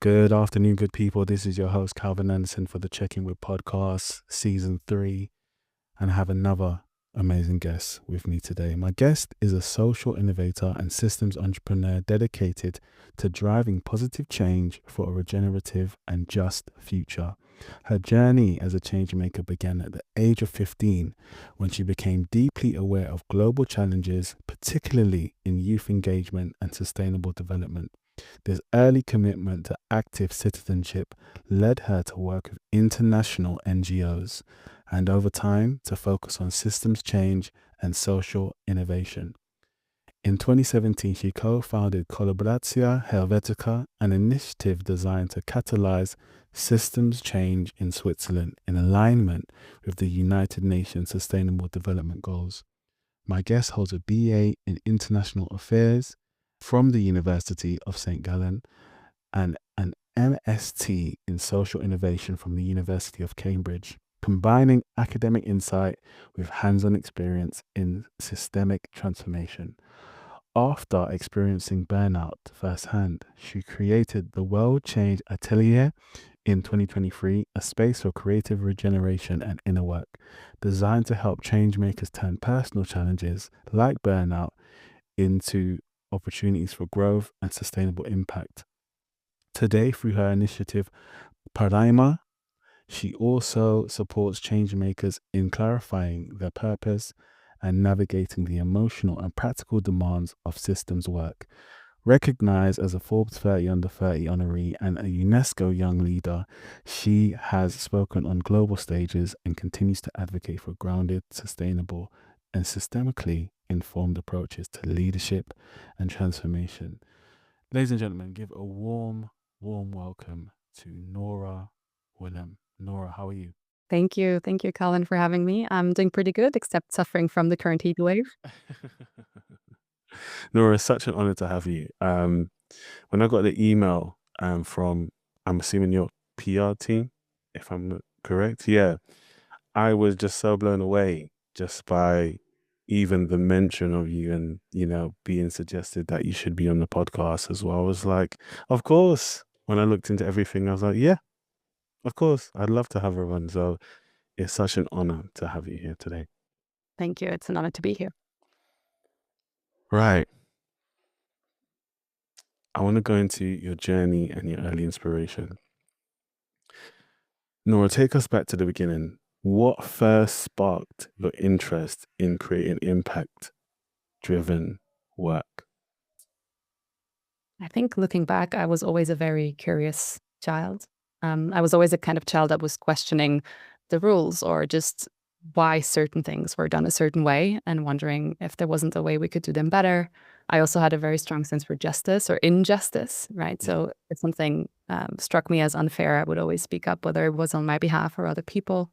Good afternoon, good people. This is your host, Calvin Anderson, for the Check-In with Podcast, Season 3. And I have another amazing guest with me today. My guest is a social innovator and systems entrepreneur dedicated to driving positive change for a regenerative and just future. Her journey as a change maker began at the age of 15 when she became deeply aware of global challenges, particularly in youth engagement and sustainable development. This early commitment to active citizenship led her to work with international NGOs and over time to focus on systems change and social innovation. In 2017, she co-founded Collaboratia Helvetica, an initiative designed to catalyze systems change in Switzerland in alignment with the United Nations Sustainable Development Goals. My guest holds a BA in International Affairs from the University of St. Gallen and an MST in Social Innovation from the University of Cambridge, combining academic insight with hands-on experience in systemic transformation. After experiencing burnout firsthand, she created the World Change Atelier in 2023, a space for creative regeneration and inner work, designed to help change makers turn personal challenges like burnout into opportunities for growth and sustainable impact. Today, through her initiative, Paradigma, she also supports change makers in clarifying their purpose and navigating the emotional and practical demands of systems work. Recognized as a Forbes 30 Under 30 honoree and a UNESCO Young Leader, she has spoken on global stages and continues to advocate for grounded, sustainable, and systemically informed approaches to leadership and transformation. Ladies and gentlemen, give a warm welcome to Nora Wilhelm. Nora, how are you? Thank you. Thank you, Colin, for having me. I'm doing pretty good, except suffering from the current heat wave. Nora, it's such an honor to have you. When I got the email from, I'm assuming your PR team, if I'm not correct, yeah, I was just so blown away just by even the mention of you and, being suggested that you should be on the podcast as well. I was like, of course. When I looked into everything, I was like, yeah, of course. I'd love to have her on. So it's such an honor to have you here today. Thank you. It's an honor to be here. Right. I want to go into your journey and your early inspiration. Nora, take us back to the beginning. What first sparked your interest in creating impact-driven work? I think looking back, I was always a very curious child. I was always a kind of child that was questioning the rules or just why certain things were done a certain way and wondering if there wasn't a way we could do them better. I also had a very strong sense for justice or injustice, right? Yeah. So if something struck me as unfair, I would always speak up, whether it was on my behalf or other people.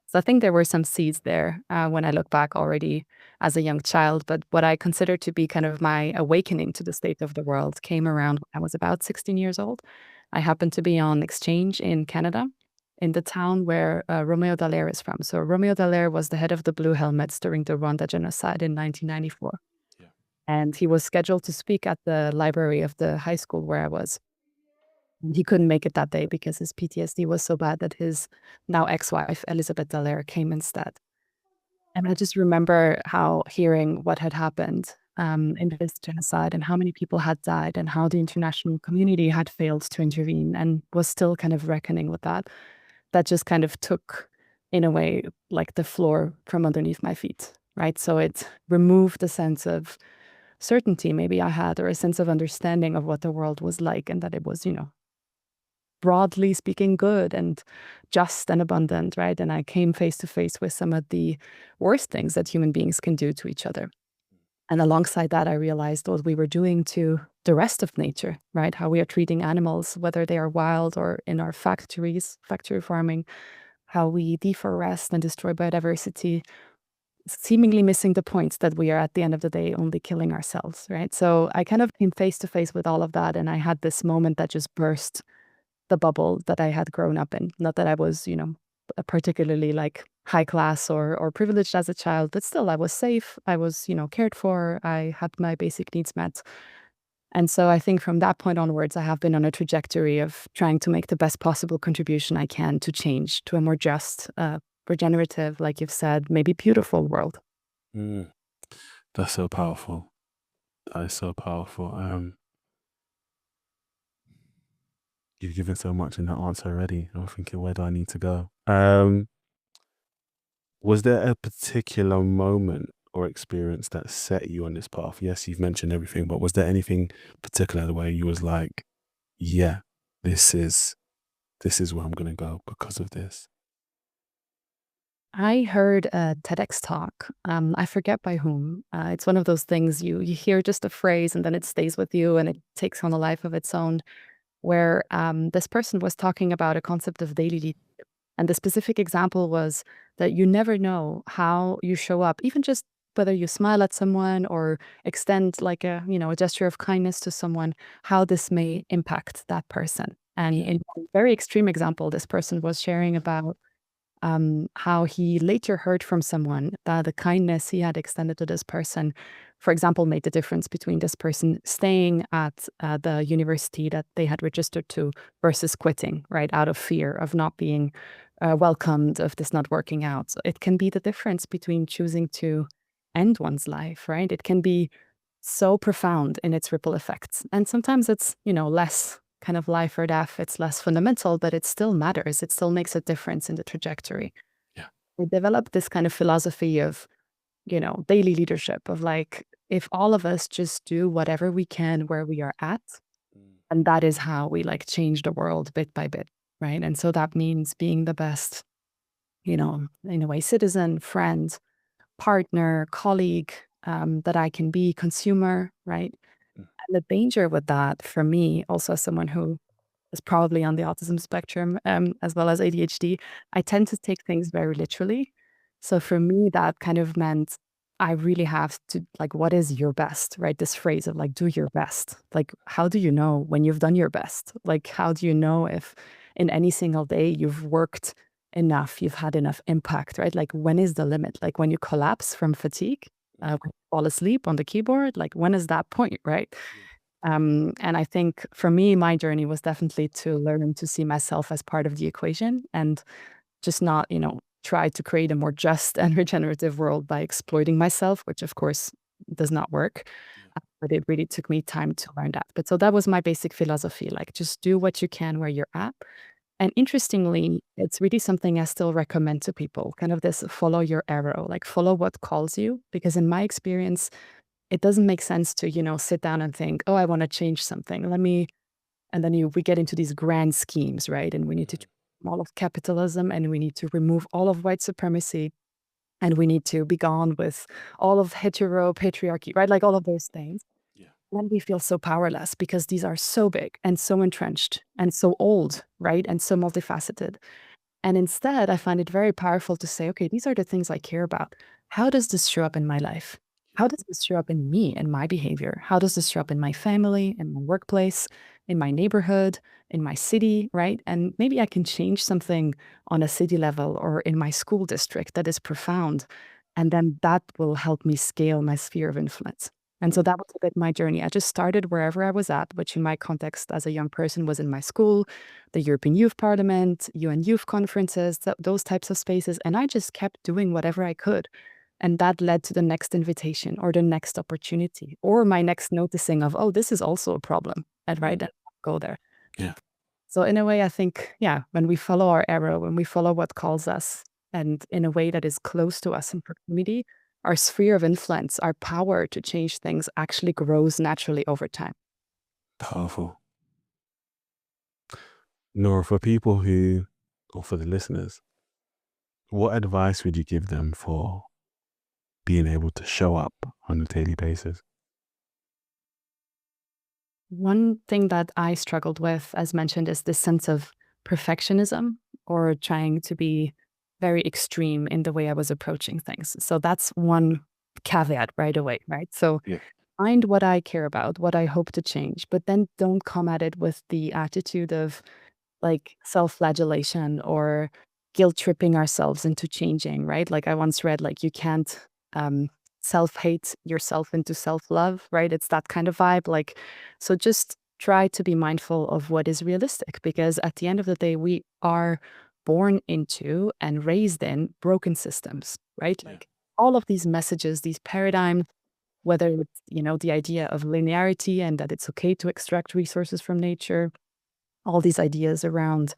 So I think there were some seeds there when I look back already as a young child. But what I consider to be kind of my awakening to the state of the world came around when I was about 16 years old. I happened to be on exchange in Canada, in the town where Romeo Dallaire is from. So Romeo Dallaire was the head of the Blue Helmets during the Rwanda genocide in 1994. Yeah. And he was scheduled to speak at the library of the high school where I was. He couldn't make it that day because his PTSD was so bad that his now ex-wife, Elizabeth Dallaire, came instead. And I just remember how hearing what had happened in this genocide and how many people had died and how the international community had failed to intervene and was still kind of reckoning with that. That just kind of took, in a way, like the floor from underneath my feet, right? So it removed the sense of certainty maybe I had or a sense of understanding of what the world was like and that it was, broadly speaking, good and just and abundant, right? And I came face to face with some of the worst things that human beings can do to each other. And alongside that, I realized what we were doing to the rest of nature, right? How we are treating animals, whether they are wild or in our factories, factory farming, how we deforest and destroy biodiversity, seemingly missing the point that we are at the end of the day only killing ourselves, right? So I kind of came face to face with all of that. And I had this moment that just burst the bubble that I had grown up in. Not that I was, particularly like high class or privileged as a child, but still I was safe. I was, cared for. I had my basic needs met. And so I think from that point onwards, I have been on a trajectory of trying to make the best possible contribution I can to change to a more just, regenerative, like you've said, maybe beautiful world. Mm, that's so powerful. That is so powerful. You've given so much in that answer already. I'm thinking, where do I need to go? Was there a particular moment or experience that set you on this path? Yes, you've mentioned everything, but was there anything particular where you was like, yeah, this is where I'm gonna go because of this? I heard a TEDx talk. I forget by whom. It's one of those things you hear just a phrase and then it stays with you and it takes on a life of its own. Where this person was talking about a concept of daily leadership, and the specific example was that you never know how you show up, even just whether you smile at someone or extend like a gesture of kindness to someone, how this may impact that person. And Yeah. in a very extreme example, this person was sharing about how he later heard from someone that the kindness he had extended to this person, for example, made the difference between this person staying at the university that they had registered to versus quitting, right, out of fear of not being welcomed, of this not working out. So it can be the difference between choosing to end one's life, right? It can be so profound in its ripple effects. And sometimes it's less kind of life or death, it's less fundamental, but it still matters. It still makes a difference in the trajectory. Yeah. We developed this kind of philosophy of daily leadership of like, if all of us just do whatever we can where we are at, Mm, and that is how we like change the world bit by bit, right? And so that means being the best in a way, citizen, friend, partner, colleague that I can be, consumer, right? mm, And the danger with that for me, also as someone who is probably on the autism spectrum as well as ADHD, I tend to take things very literally. So for me, that kind of meant I really have to, like, what is your best, right? This phrase of like, do your best. Like, how do you know when you've done your best? Like, how do you know if in any single day you've worked enough, you've had enough impact, right? Like, when is the limit? Like, when you collapse from fatigue, mm, when you fall asleep on the keyboard, like, when is that point, right? yeah. And I think for me, my journey was definitely to learn to see myself as part of the equation and just not try to create a more just and regenerative world by exploiting myself, which of course does not work. Yeah. But it really took me time to learn that. But so that was my basic philosophy, like just do what you can where you're at. And interestingly, it's really something I still recommend to people, kind of this follow your arrow, like follow what calls you. Because in my experience, it doesn't make sense to sit down and think, oh, I want to change something. And then we get into these grand schemes, right? And we need to Mhm. transform all of capitalism and we need to remove all of white supremacy and we need to be gone with all of hetero patriarchy, right? Like all of those things. Yeah. Then we feel so powerless because these are so big and so entrenched and so old, right? And so multifaceted. And instead, I find it very powerful to say, okay, these are the things I care about. How does this show up in my life? Yeah. How does this show up in me and my behavior? How does this show up in my family, in my workplace, in my neighborhood, in my city, right? And maybe I can change something on a city level or in my school district that is profound. And then that will help me scale my sphere of influence. And so that was a bit my journey. I just started wherever I was at, which in my context as a young person was in my school, the European Youth Parliament, UN youth conferences, those types of spaces. And I just kept doing whatever I could. And that led to the next invitation or the next opportunity or my next noticing of, oh, this is also a problem. And right, Mm, then go there. yeah. So in a way, I think, yeah, when we follow our arrow, when we follow what calls us and in a way that is close to us in proximity, our sphere of influence, our power to change things actually grows naturally over time. Powerful. Nora, for people who, or for the listeners, what advice would you give them for being able to show up on a daily basis? One thing that I struggled with, as mentioned, is this sense of perfectionism or trying to be very extreme in the way I was approaching things. So that's one caveat right away, right? So Yeah. find what I care about, what I hope to change, but then don't come at it with the attitude of like self-flagellation or guilt tripping ourselves into changing, right? Like I once read, like you can't um, self-hate yourself into self-love, right? It's that kind of vibe. Like, so just try to be mindful of what is realistic, because at the end of the day, we are born into and raised in broken systems, right? Yeah. Like all of these messages, these paradigms, whether it's, the idea of linearity and that it's okay to extract resources from nature, all these ideas around,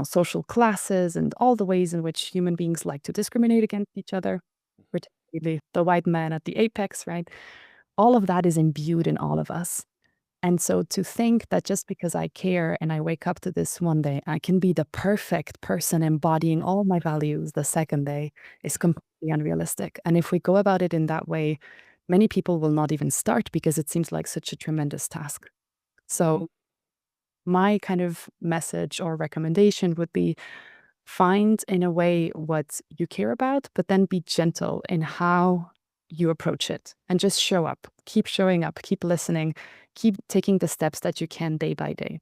social classes and all the ways in which human beings like to discriminate against each other, particularly the white man at the apex, right? All of that is imbued in all of us. And so to think that just because I care and I wake up to this one day, I can be the perfect person embodying all my values the second day is completely unrealistic. And if we go about it in that way, many people will not even start because it seems like such a tremendous task. So my kind of message or recommendation would be find in a way what you care about, but then be gentle in how you approach it and just show up, keep showing up, keep listening, keep taking the steps that you can day by day.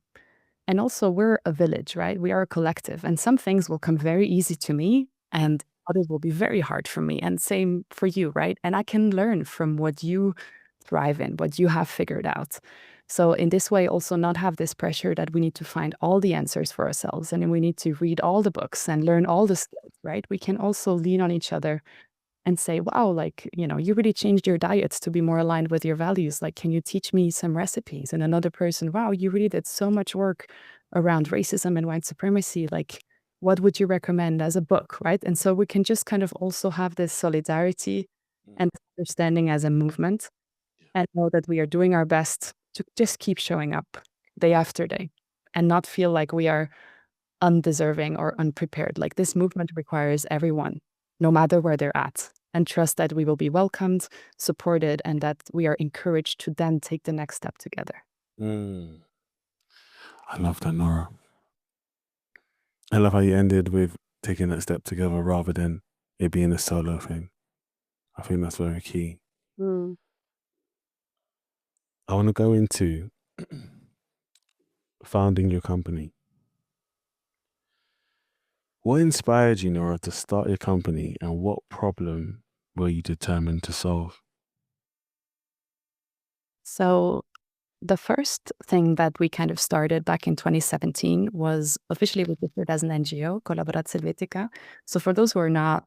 And also, we're a village, right? We are a collective, and some things will come very easy to me, and others will be very hard for me. And same for you, right? And I can learn from what you thrive in, what you have figured out. So, in this way, also not have this pressure that we need to find all the answers for ourselves and we need to read all the books and learn all the skills, right? We can also lean on each other and say, wow, like, you really changed your diets to be more aligned with your values. Like, can you teach me some recipes? And another person, wow, you really did so much work around racism and white supremacy. Like, what would you recommend as a book, right? And so we can just kind of also have this solidarity and understanding as a movement and know that we are doing our best to just keep showing up day after day and not feel like we are undeserving or unprepared. Like this movement requires everyone, no matter where they're at, and trust that we will be welcomed, supported, and that we are encouraged to then take the next step together. Mm. I love that, Nora. I love how you ended with taking that step together rather than it being a solo thing. I think that's very key. Mm. I want to go into founding your company. What inspired you, Nora, to start your company, and what problem were you determined to solve? So, the first thing that we kind of started back in 2017 was officially registered as an NGO, Collaborazione Helvetica. So for those who are not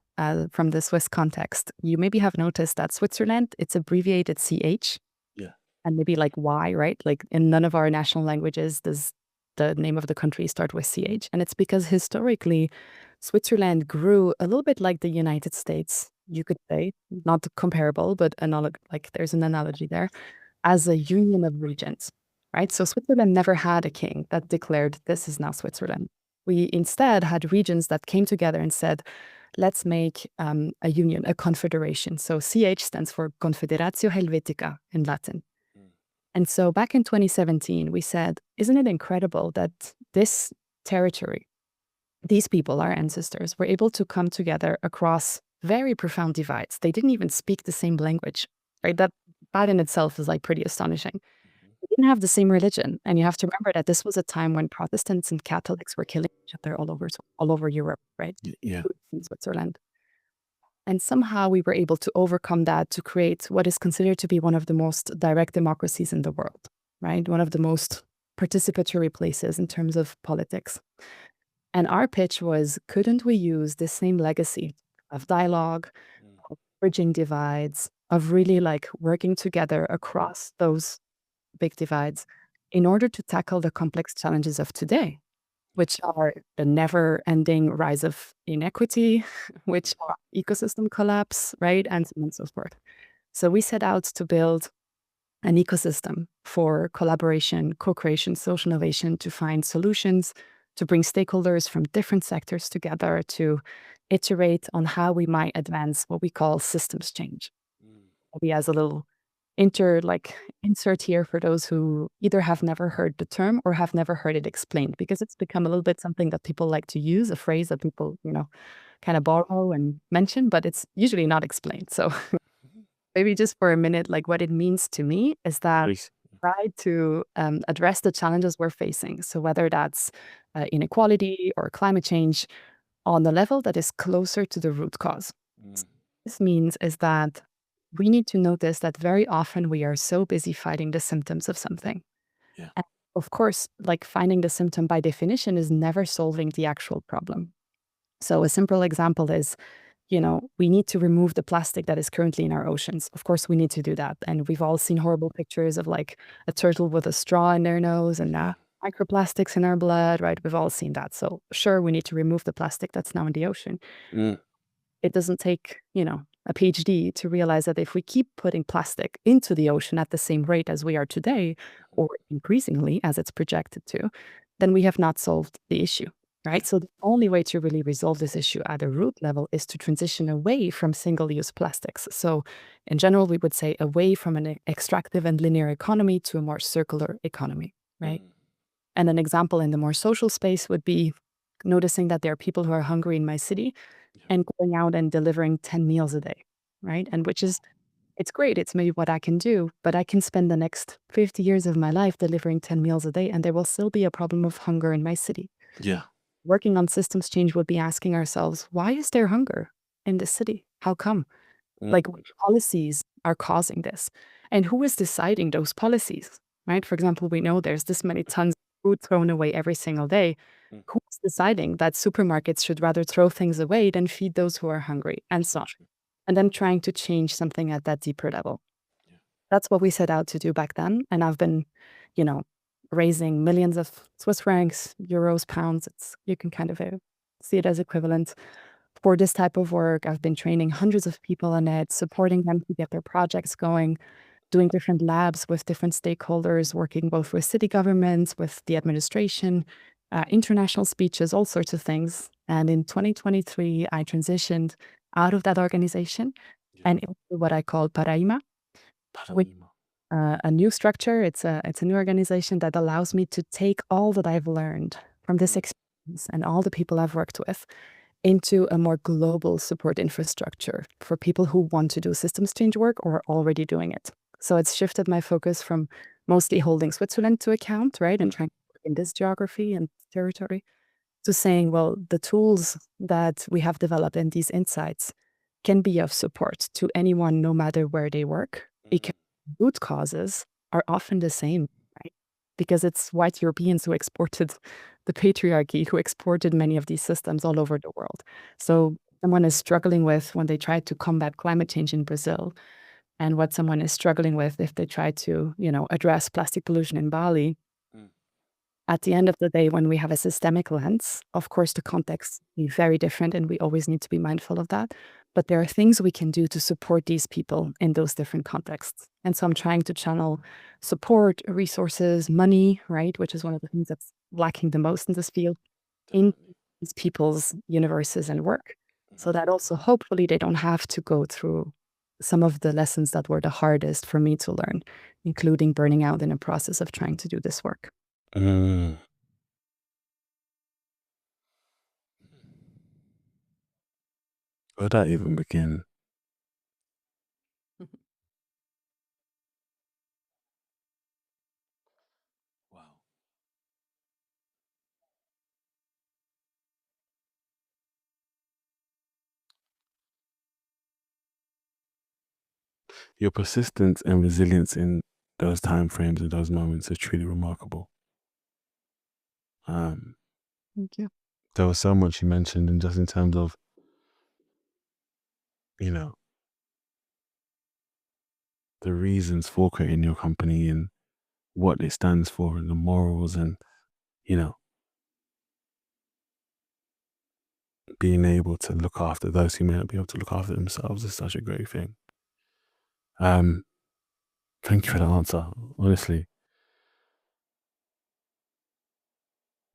from the Swiss context, you maybe have noticed that Switzerland, it's abbreviated CH. Yeah. And maybe like Y, right? Like in none of our national languages does the name of the country start with CH. And it's because historically, Switzerland grew a little bit like the United States, you could say, not comparable, but like there's an analogy there, as a union of regions, right? So Switzerland never had a king that declared, this is now Switzerland. We instead had regions that came together and said, let's make a union, a confederation. So CH stands for Confederatio Helvetica in Latin. And so back in 2017, we said, isn't it incredible that this territory, these people, our ancestors, were able to come together across very profound divides. They didn't even speak the same language, right? That in itself is like pretty astonishing. They didn't have the same religion. And you have to remember that this was a time when Protestants and Catholics were killing each other all over Europe, right? Yeah. In Switzerland. And somehow we were able to overcome that to create what is considered to be one of the most direct democracies in the world, right? One of the most participatory places in terms of politics. And our pitch was, couldn't we use this same legacy of dialogue, of bridging divides, of really like working together across those big divides in order to tackle the complex challenges of today, which are the never-ending rise of inequity, which are ecosystem collapse, right? And so on and so forth. So we set out to build an ecosystem for collaboration, co-creation, social innovation, to find solutions, to bring stakeholders from different sectors together to iterate on how we might advance what we call systems change. Maybe as a little insert here for those who either have never heard the term or have never heard it explained, because it's become a little bit something that people like to use, a phrase that people, kind of borrow and mention, but it's usually not explained. So maybe just for a minute, like what it means to me is that Please. try to address the challenges we're facing. So whether that's inequality or climate change on the level that is closer to the root cause. This means is that we need to notice that very often we are so busy fighting the symptoms of something. Yeah. And of course, like finding the symptom by definition is never solving the actual problem. So a simple example is, we need to remove the plastic that is currently in our oceans. Of course, we need to do that. And we've all seen horrible pictures of like a turtle with a straw in their nose and microplastics in our blood, right? We've all seen that. So sure, we need to remove the plastic that's now in the ocean. Mm. It doesn't take, a PhD to realize that if we keep putting plastic into the ocean at the same rate as we are today, or increasingly as it's projected to, then we have not solved the issue, right? So the only way to really resolve this issue at a root level is to transition away from single-use plastics. So in general, we would say away from an extractive and linear economy to a more circular economy, right? And an example in the more social space would be noticing that there are people who are hungry in my city and going out and delivering 10 meals a day, right? And which is, it's great. It's maybe what I can do, but I can spend the next 50 years of my life delivering 10 meals a day, and there will still be a problem of hunger in my city. Yeah. Working on systems change would be asking ourselves, why is there hunger in the city? How come? Like, what policies are causing this? And who is deciding those policies, right? For example, we know there's this many tons of food thrown away every single day. Who's deciding that supermarkets should rather throw things away than feed those who are hungry, and so on? And then trying to change something at that deeper level. That's what we set out to do back then. And I've been, raising millions of Swiss francs, euros, pounds. You can kind of see it as equivalent for this type of work. I've been training hundreds of people on it, supporting them to get their projects going, doing different labs with different stakeholders, working both with city governments, with the administration, international speeches, all sorts of things. And in 2023, I transitioned out of that organization and into what I call Paraima, which a new structure. It's a new organization that allows me to take all that I've learned from this experience and all the people I've worked with into a more global support infrastructure for people who want to do systems change work or are already doing it. So it's shifted my focus from mostly holding Switzerland to account, right, and trying to work in this geography and territory, to saying, well, the tools that we have developed and these insights can be of support to anyone, no matter where they work, because root causes are often the same, right? Because it's white Europeans who exported the patriarchy, who exported many of these systems all over the world. So someone is struggling with when they try to combat climate change in Brazil, and what someone is struggling with if they try to, address plastic pollution in Bali. At the end of the day, when we have a systemic lens, of course, the context is very different, and we always need to be mindful of that. But there are things we can do to support these people in those different contexts. And so I'm trying to channel support, resources, money, right, which is one of the things that's lacking the most in this field, in these people's universes and work, so that also hopefully they don't have to go through some of the lessons that were the hardest for me to learn, including burning out in a process of trying to do this work. Where would that even begin? Wow. Your persistence and resilience in those time frames and those moments are truly remarkable. Thank you. There was so much you mentioned, and just in terms of, you know, the reasons for creating your company and what it stands for and the morals and, you know, being able to look after those who may not be able to look after themselves is such a great thing. Thank you for the answer, honestly.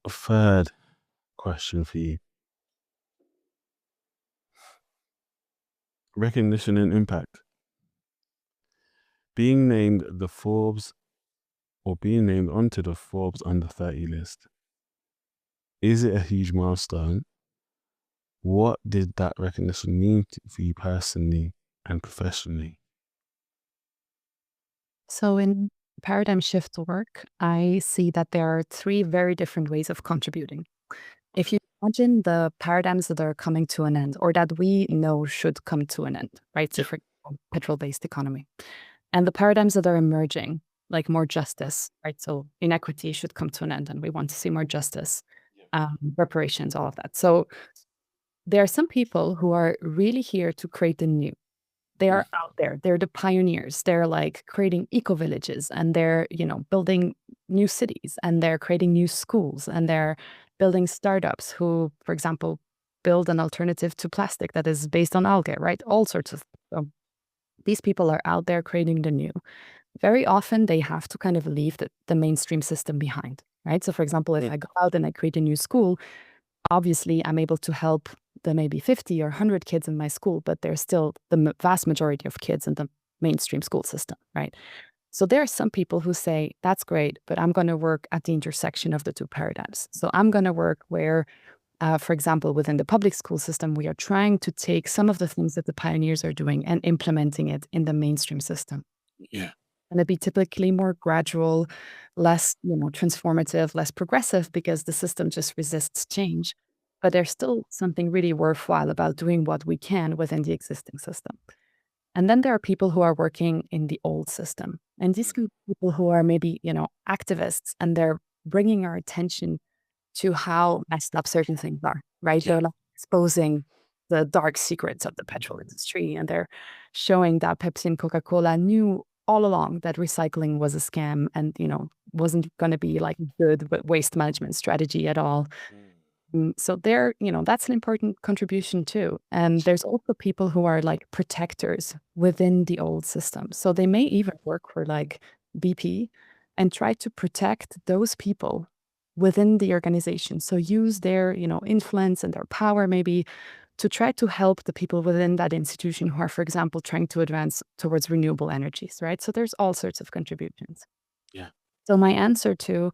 A third question for you. Recognition and impact. Being named the Forbes or being named onto the Forbes under 30 list. Is it a huge milestone? What did that recognition mean for you personally and professionally? So in paradigm shift work, I see that there are three very different ways of contributing. If you imagine the paradigms that are coming to an end or that we know should come to an end, right? So for petrol-based economy. And the paradigms that are emerging, like more justice, right? So inequity should come to an end, and we want to see more justice, reparations, all of that. So there are some people who are really here to create the new. They are out there. They're the pioneers. They're like creating eco villages, and they're, building new cities, and they're creating new schools, and they're building startups who, for example, build an alternative to plastic that is based on algae, right? All sorts of. So these people are out there creating the new. Very often they have to kind of leave the mainstream system behind, right? So for example, if I go out and I create a new school, obviously I'm able to help the maybe 50 or 100 kids in my school, but there's still the vast majority of kids in the mainstream school system, right? So there are some people who say, that's great, but I'm going to work at the intersection of the two paradigms. So I'm going to work where, for example, within the public school system, we are trying to take some of the things that the pioneers are doing and implementing it in the mainstream system. Yeah. And it'd be typically more gradual, less, transformative, less progressive because the system just resists change. But there's still something really worthwhile about doing what we can within the existing system. And then there are people who are working in the old system. And these can be people who are maybe, activists, and they're bringing our attention to how messed up certain things are, right? They're like exposing the dark secrets of the petrol industry, and they're showing that Pepsi and Coca-Cola knew all along that recycling was a scam and, wasn't going to be like good waste management strategy at all. So there, that's an important contribution too. And there's also people who are like protectors within the old system. So they may even work for like BP and try to protect those people within the organization. So use their, influence and their power maybe to try to help the people within that institution who are, for example, trying to advance towards renewable energies, right? So there's all sorts of contributions. Yeah. So my answer to,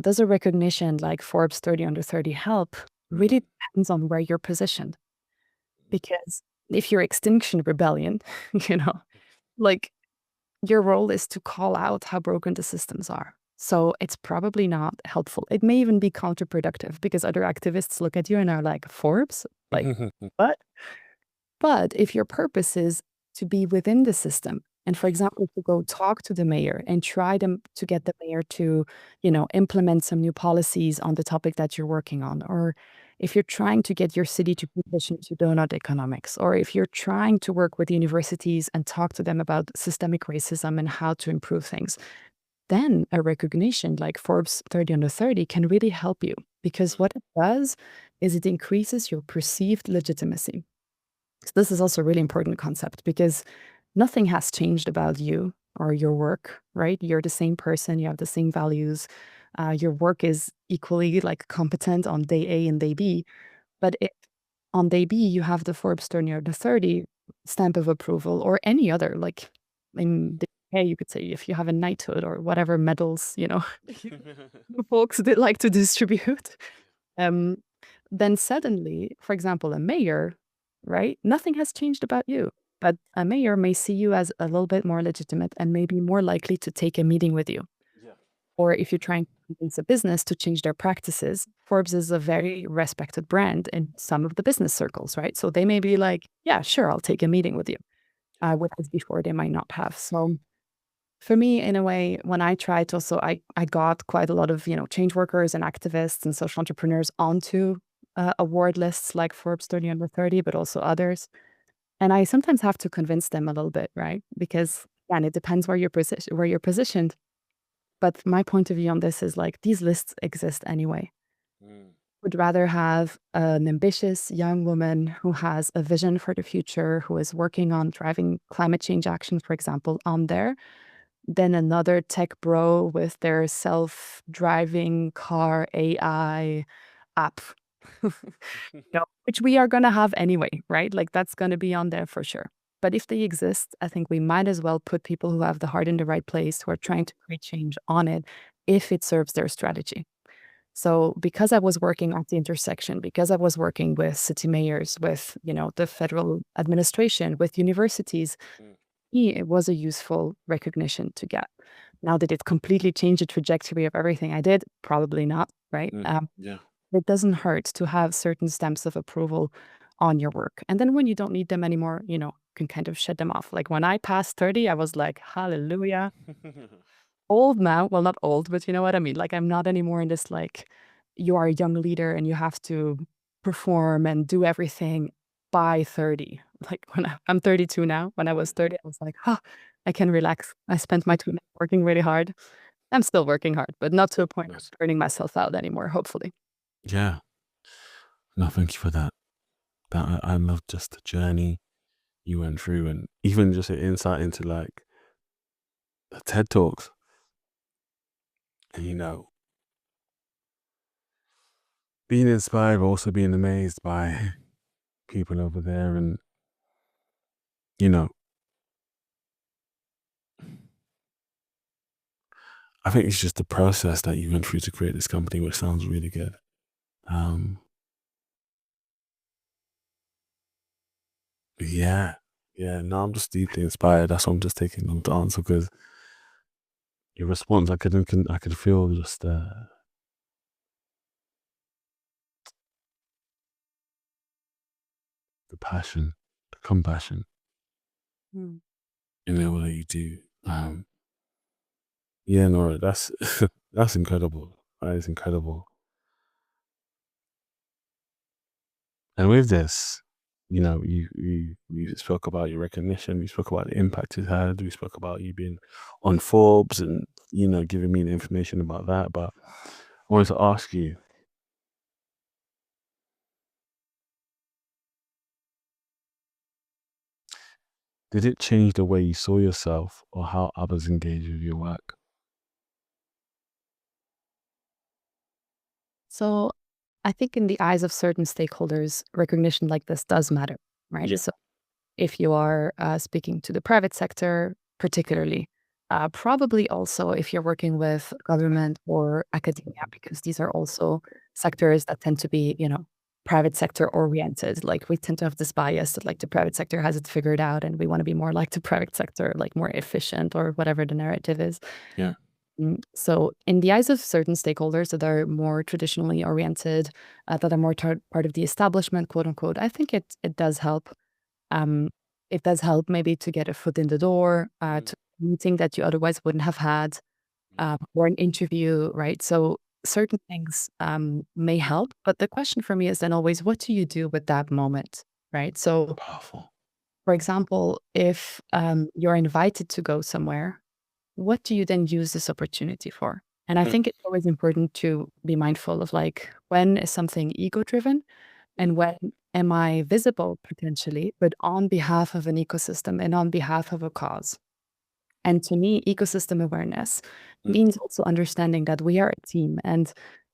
does a recognition like Forbes 30 under 30 help really depends on where you're positioned. Because if you're Extinction Rebellion, like your role is to call out how broken the systems are. So it's probably not helpful. It may even be counterproductive because other activists look at you and are like, Forbes? Like, what? But if your purpose is to be within the system, and for example, to go talk to the mayor and try to get the mayor to, implement some new policies on the topic that you're working on, or if you're trying to get your city to transition to donut economics, or if you're trying to work with universities and talk to them about systemic racism and how to improve things, then a recognition like Forbes 30 under 30 can really help you, because what it does is it increases your perceived legitimacy. So this is also a really important concept because nothing has changed about you or your work, right? You're the same person, you have the same values. Your work is equally like competent on day A and day B. But if on day B you have the Forbes 30 under 30 stamp of approval, or any other, like in the UK, you could say if you have a knighthood or whatever medals, folks did like to distribute, um, then suddenly, for example, a mayor, right? Nothing has changed about you, but a mayor may see you as a little bit more legitimate and maybe more likely to take a meeting with you. Or if you're trying to convince a business to change their practices, Forbes is a very respected brand in some of the business circles, right? So they may be like, yeah, sure, I'll take a meeting with you. Whereas before they might not have. So for me, in a way, when I tried to also, I got quite a lot of, change workers and activists and social entrepreneurs onto award lists like Forbes 30 under 30, but also others. And I sometimes have to convince them a little bit, right? Because again, it depends where you're positioned. But my point of view on this is like these lists exist anyway. Would rather have an ambitious young woman who has a vision for the future, who is working on driving climate change action, for example, on there, than another tech bro with their self-driving car AI app, which we are going to have anyway, right? Like that's going to be on there for sure. But if they exist, I think we might as well put people who have the heart in the right place, who are trying to create change on it, if it serves their strategy. So because I was working at the intersection, because I was working with city mayors, with, the federal administration, with universities, it was a useful recognition to get. Now, did it completely change the trajectory of everything I did? Probably not, right? Yeah. It doesn't hurt to have certain stamps of approval on your work. And then when you don't need them anymore, can kind of shed them off. Like when I passed 30, I was like, hallelujah. Old now, well, not old, but you know what I mean? Like I'm not anymore in this like, you are a young leader and you have to perform and do everything by 30. Like I'm 32 now. When I was 30, I was like, huh, I can relax. I spent my 20 working really hard. I'm still working hard, but not to a point of Yes. burning myself out anymore, hopefully. Yeah. No, thank you for that. I love just the journey you went through, and even just an insight into like the TED Talks. And, being inspired, but also being amazed by people over there, and you know, I think it's just the process that you went through to create this company, which sounds really good. Um, yeah, yeah. No, I'm just deeply inspired. That's why I'm just taking long to answer, because your response, I could feel just the passion, the compassion Mm. in the way that you do. Yeah, Nora, that's that's incredible. That is incredible. And with this, you spoke about your recognition. We spoke about the impact it had. We spoke about you being on Forbes, and giving me the information about that. But I wanted to ask you, did it change the way you saw yourself or how others engage with your work? So I think in the eyes of certain stakeholders, recognition like this does matter, right? Yeah. So if you are speaking to the private sector, particularly, probably also if you're working with government or academia, because these are also sectors that tend to be, private sector oriented. Like we tend to have this bias that like the private sector has it figured out and we want to be more like the private sector, like more efficient or whatever the narrative is. Yeah. So, in the eyes of certain stakeholders that are more traditionally oriented, that are more part of the establishment, quote unquote, I think it does help. Um, it does help maybe to get a foot in the door, Mm, to a meeting that you otherwise wouldn't have had, or an interview, right? So, certain things may help, but the question for me is then always, what do you do with that moment, right? So, powerful. for example, if you're invited to go somewhere, what do you then use this opportunity for? And I Mm, think it's always important to be mindful of like when is something ego driven and when am I visible potentially, but on behalf of an ecosystem and on behalf of a cause. And to me, ecosystem awareness mm, means also understanding that we are a team and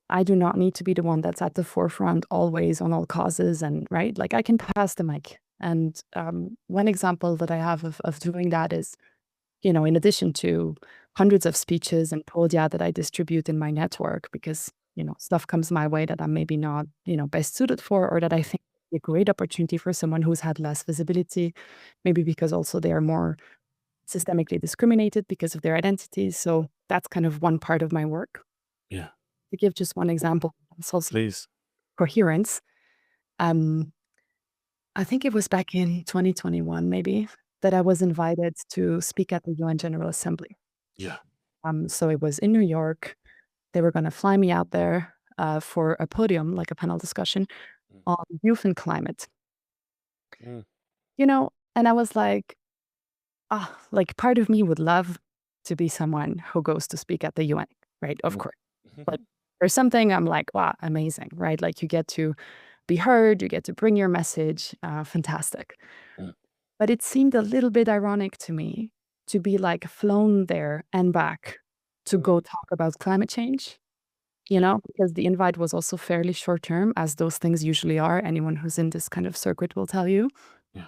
I do not need to be the one that's at the forefront always on all causes and right. Like I can pass the mic. And one example that I have of doing that is in addition to hundreds of speeches and podia that I distribute in my network because, stuff comes my way that I'm maybe not, best suited for, or that I think would be a great opportunity for someone who's had less visibility, maybe because also they are more systemically discriminated because of their identities. So that's kind of one part of my work. yeah. To give just one example, it's also Please. coherence. Um, I think it was back in 2021, maybe, that I was invited to speak at the UN General Assembly. Yeah. So it was in New York. They were going to fly me out there for a podium, like a panel discussion Mm, on youth and climate. mm, And I was like, like part of me would love to be someone who goes to speak at the UN, right? Of mm, course. But there's something I'm like, wow, amazing, right? Like you get to be heard, you get to bring your message, fantastic. mm, But it seemed a little bit ironic to me to be like flown there and back to mm, go talk about climate change, because the invite was also fairly short term, as those things usually are. Anyone who's in this kind of circuit will tell you. yeah.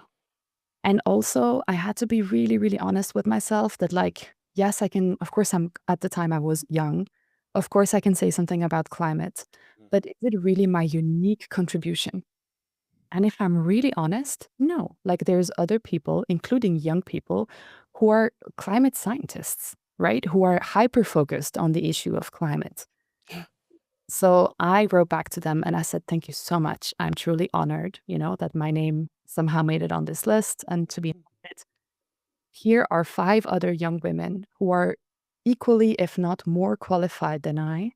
And also, I had to be really, really honest with myself that, like, yes, I can, of course, at the time I was young. Of course, I can say something about climate, Mm, but is it really my unique contribution? And if I'm really honest, no. Like there's other people, including young people, who are climate scientists, right? Who are hyper focused on the issue of climate. yeah. So I wrote back to them and I said, thank you so much. I'm truly honored, that my name somehow made it on this list. And to be honest, here are 5 other young women who are equally, if not more qualified than I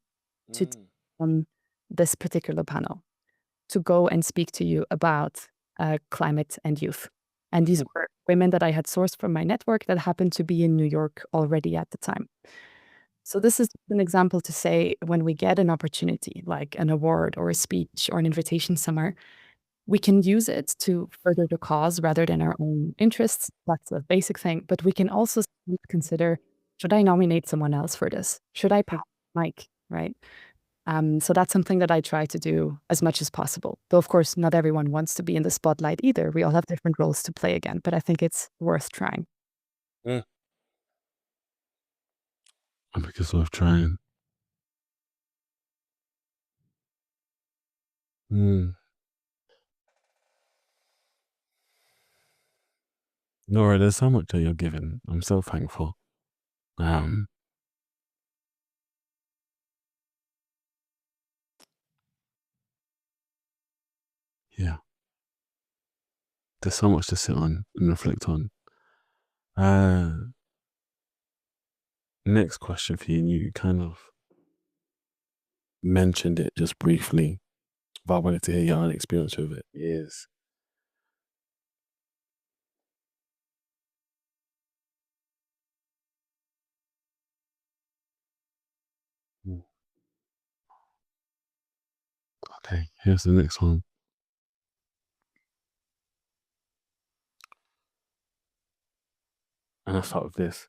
to Mm. on this particular panel to go and speak to you about climate and youth. And these were women that I had sourced from my network that happened to be in New York already at the time. So this is an example to say when we get an opportunity, like an award or a speech or an invitation somewhere, we can use it to further the cause rather than our own interests. That's a basic thing. But we can also consider, should I nominate someone else for this? Should I pass Mike, right? So that's something that I try to do as much as possible. Though, of course, not everyone wants to be in the spotlight either. We all have different roles to play again, but I think it's worth trying. Mm. I think it's worth trying. Mm. Nora, there's so much that you're giving. I'm so thankful. Um, yeah, there's so much to sit on and reflect on. Next question for you, and you kind of mentioned it just briefly, but I wanted to hear your own experience with it. Is Mm. Okay, here's the next one. And I start with this.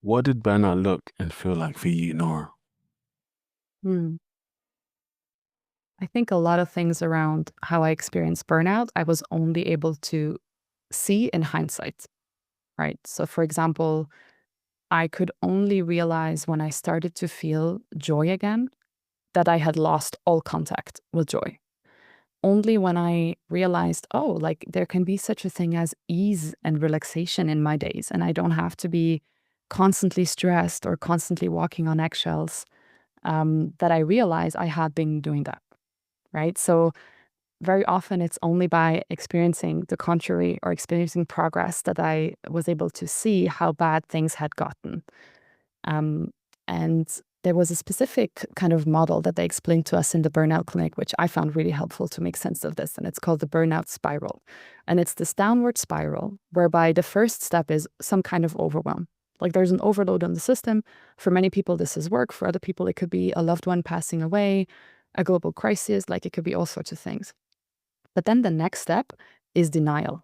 What did burnout look and feel like for you, Nora? Hmm. I think a lot of things around how I experienced burnout, I was only able to see in hindsight, right? So, for example, I could only realize when I started to feel joy again that I had lost all contact with joy. Only when I realized, oh, like there can be such a thing as ease and relaxation in my days, and I don't have to be constantly stressed or constantly walking on eggshells, that I realized I had been doing that, right? So very often it's only by experiencing the contrary or experiencing progress that I was able to see how bad things had gotten. Um, and there was a specific kind of model that they explained to us in the burnout clinic, which I found really helpful to make sense of this. And it's called the burnout spiral. And it's this downward spiral whereby the first step is some kind of overwhelm. Like there's an overload on the system. For many people, this is work. For other people, it could be a loved one passing away, a global crisis, like it could be all sorts of things. But then the next step is denial.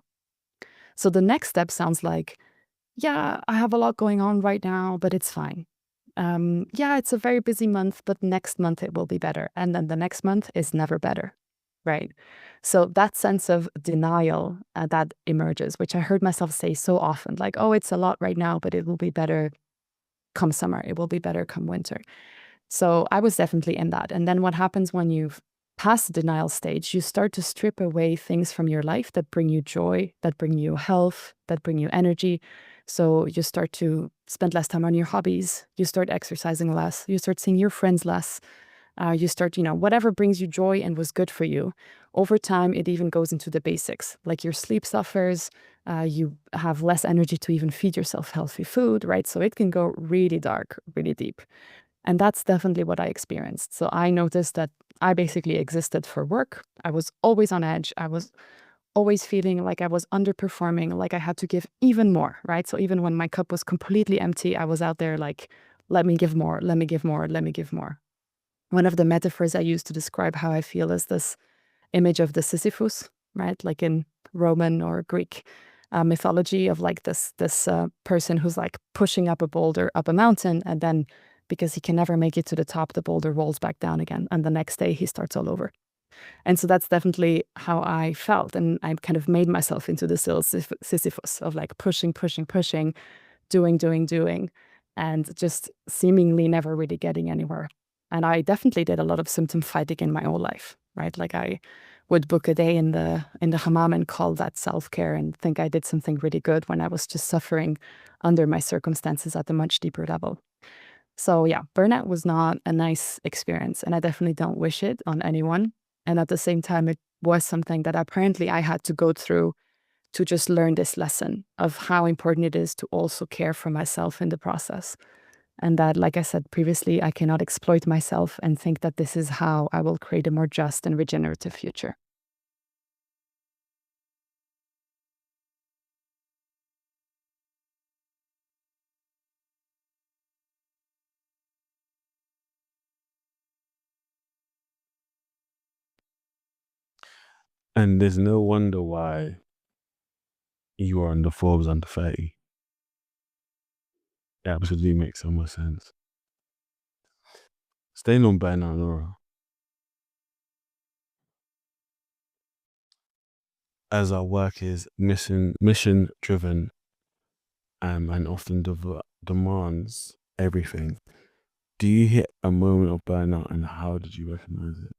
So the next step sounds like, yeah, I have a lot going on right now, but it's fine. Yeah, it's a very busy month, but next month it will be better. And then the next month is never better, right? So that sense of denial that emerges, which I heard myself say so often, like, oh, it's a lot right now, but it will be better come summer. It will be better come winter. So I was definitely in that. And then what happens when you've passed the denial stage, you start to strip away things from your life that bring you joy, that bring you health, that bring you energy. So you start to spend less time on your hobbies. You start exercising less. You start seeing your friends less. You start, whatever brings you joy and was good for you. Over time, it even goes into the basics, like your sleep suffers. You have less energy to even feed yourself healthy food, right? So it can go really dark, really deep. And that's definitely what I experienced. So I noticed that I basically existed for work. I was always on edge. I was always feeling like I was underperforming, like I had to give even more, right? So even when my cup was completely empty, I was out there like, let me give more, let me give more, let me give more. One of the metaphors I use to describe how I feel is this image of the Sisyphus, right? Like in Roman or Greek mythology of like this person who's like pushing up a boulder up a mountain, and then because he can never make it to the top, the boulder rolls back down again, and the next day he starts all over. And so that's definitely how I felt, and I kind of made myself into the Sisyphus of like pushing, pushing, pushing, doing, and just seemingly never really getting anywhere. And I definitely did a lot of symptom fighting in my own life, right? Like I would book a day in the hammam and call that self-care and think I did something really good when I was just suffering under my circumstances at a much deeper level. So yeah, burnout was not a nice experience, and I definitely don't wish it on anyone. And at the same time, it was something that apparently I had to go through to just learn this lesson of how important it is to also care for myself in the process. And that, like I said previously, I cannot exploit myself and think that this is how I will create a more just and regenerative future. And there's no wonder why you are on the Forbes under 30. It absolutely makes so much sense. Staying on burnout, Nora, as our work is mission driven, and often demands everything. Do you hit a moment of burnout, and how did you recognize it?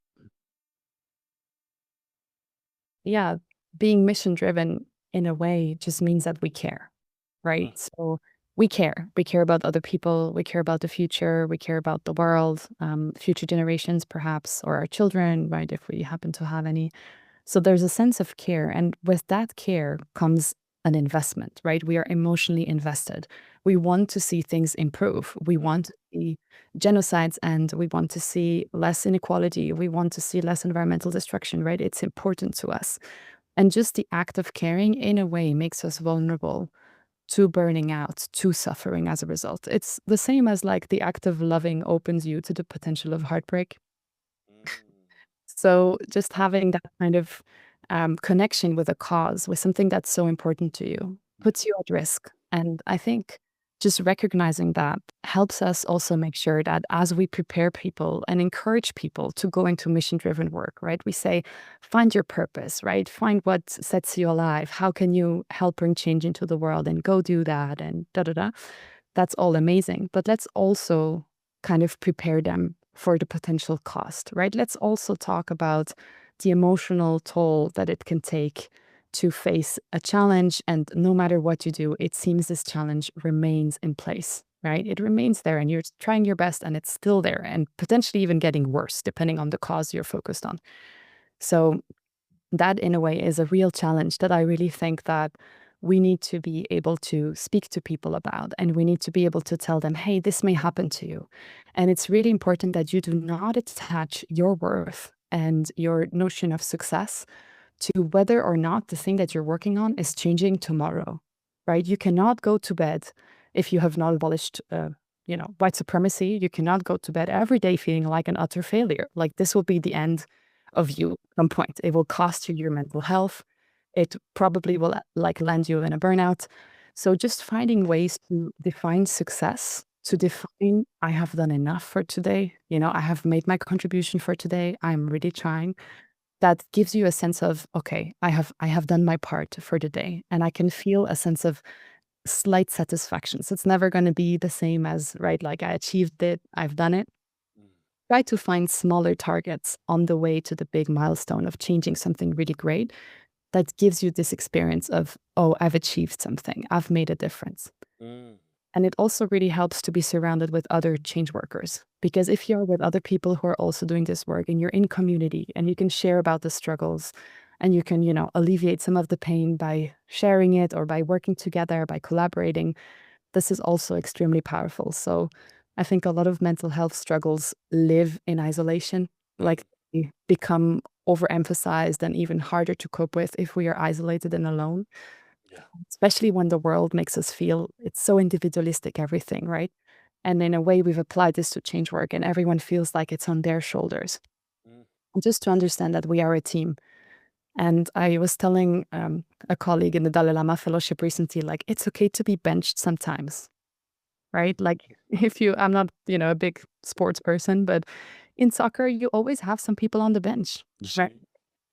Yeah, being mission driven in a way just means that we care, right? So we care. We care about other people. We care about the future. We care about the world, future generations, perhaps, or our children, right? If we happen to have any. So there's a sense of care. And with that care comes an investment, right? We are emotionally invested. We want to see things improve. We want to see genocides and we want to see less inequality. We want to see less environmental destruction, right? It's important to us. And just the act of caring, in a way, makes us vulnerable to burning out, to suffering as a result. It's the same as like the act of loving opens you to the potential of heartbreak. So just having that kind of connection with a cause, with something that's so important to you, puts you at risk. And I think just recognizing that helps us also make sure that as we prepare people and encourage people to go into mission driven work, right? We say, find your purpose, right? Find what sets you alive. How can you help bring change into the world and go do that and da da da. That's all amazing. But let's also kind of prepare them for the potential cost, right? Let's also talk about the emotional toll that it can take to face a challenge. And no matter what you do, it seems this challenge remains in place, right? It remains there and you're trying your best and it's still there and potentially even getting worse depending on the cause you're focused on. So that in a way is a real challenge that I really think that we need to be able to speak to people about, and we need to be able to tell them, hey, this may happen to you. And it's really important that you do not attach your worth and your notion of success to whether or not the thing that you're working on is changing tomorrow, right? You cannot go to bed if you have not abolished white supremacy. You cannot go to bed every day feeling like an utter failure. Like this will be the end of you at some point. It will cost you your mental health. It probably will like land you in a burnout. So just finding ways to define success, to define I have done enough for today. I have made my contribution for today. I'm really trying. That gives you a sense of, okay, I have done my part for the day. And I can feel a sense of slight satisfaction. So it's never going to be the same as, right, like I achieved it, I've done it. Try to find smaller targets on the way to the big milestone of changing something really great that gives you this experience of, oh, I've achieved something, I've made a difference. And it also really helps to be surrounded with other change workers. Because if you're with other people who are also doing this work and you're in community and you can share about the struggles and you can, alleviate some of the pain by sharing it or by working together, by collaborating, this is also extremely powerful. So I think a lot of mental health struggles live in isolation, like they become overemphasized and even harder to cope with if we are isolated and alone, especially when the world makes us feel it's so individualistic, everything, right? And in a way, we've applied this to change work and everyone feels like it's on their shoulders. And just to understand that we are a team. And I was telling a colleague in the Dalai Lama Fellowship recently, like, it's okay to be benched sometimes, right? Like I'm not, a big sports person, but in soccer, you always have some people on the bench, right?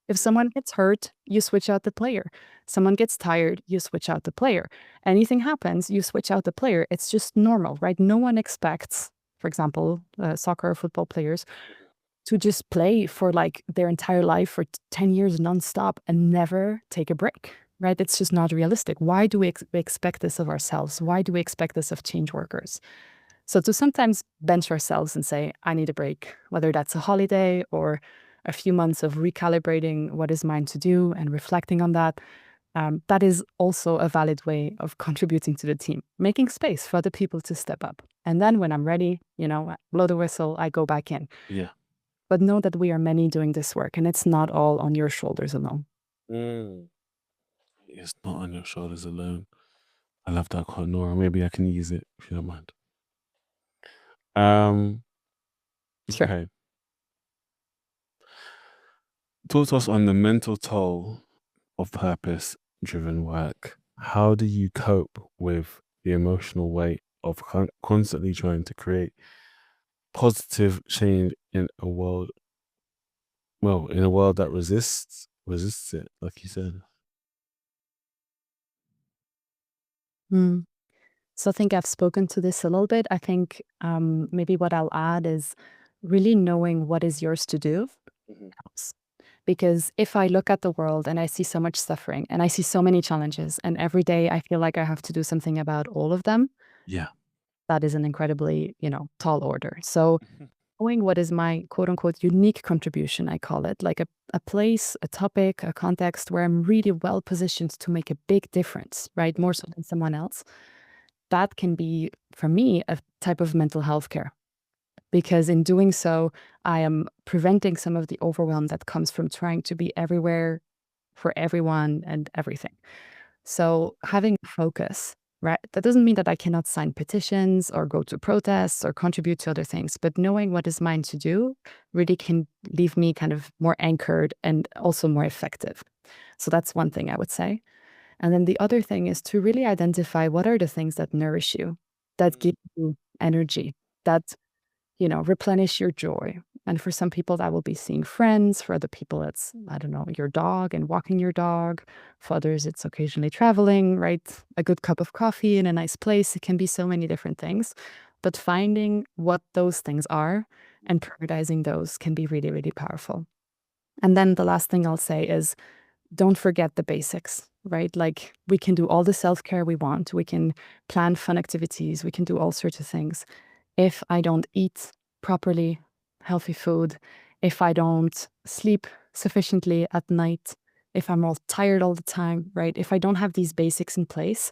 If someone gets hurt, you switch out the player. Someone gets tired, you switch out the player. Anything happens, you switch out the player. It's just normal, right? No one expects, for example, soccer or football players to just play for like their entire life for 10 years nonstop and never take a break, right? It's just not realistic. Why do we expect this of ourselves? Why do we expect this of change workers? So to sometimes bench ourselves and say, I need a break, whether that's a holiday or a few months of recalibrating what is mine to do and reflecting on that, that is also a valid way of contributing to the team, making space for other people to step up. And then when I'm ready, blow the whistle, I go back in. Yeah. But know that we are many doing this work, and it's not all on your shoulders alone. It's not on your shoulders alone. I love that quote, Nora. Maybe I can use it if you don't mind. Sure. Okay. Talk to us on the mental toll of purpose-driven work. How do you cope with the emotional weight of constantly trying to create positive change in a world that resists it, like you said? Mm. So I think I've spoken to this a little bit. I think maybe what I'll add is really knowing what is yours to do helps. Because if I look at the world and I see so much suffering and I see so many challenges, and every day I feel like I have to do something about all of them, Yeah. that is an incredibly, tall order. So knowing what is my quote unquote unique contribution, I call it, like a place, a topic, a context where I'm really well positioned to make a big difference, right? More so than someone else. That can be, for me, a type of mental health care. Because in doing so, I am preventing some of the overwhelm that comes from trying to be everywhere for everyone and everything. So having a focus, right? That doesn't mean that I cannot sign petitions or go to protests or contribute to other things, but knowing what is mine to do really can leave me kind of more anchored and also more effective. So that's one thing I would say. And then the other thing is to really identify what are the things that nourish you, that give you energy, that replenish your joy. And for some people, that will be seeing friends. For other people, it's, I don't know, your dog and walking your dog. For others, it's occasionally traveling, right? A good cup of coffee in a nice place. It can be so many different things. But finding what those things are and prioritizing those can be really, really powerful. And then the last thing I'll say is don't forget the basics, right? Like we can do all the self care we want, we can plan fun activities, we can do all sorts of things. If I don't eat properly, healthy food, if I don't sleep sufficiently at night, if I'm all tired all the time, right? If I don't have these basics in place,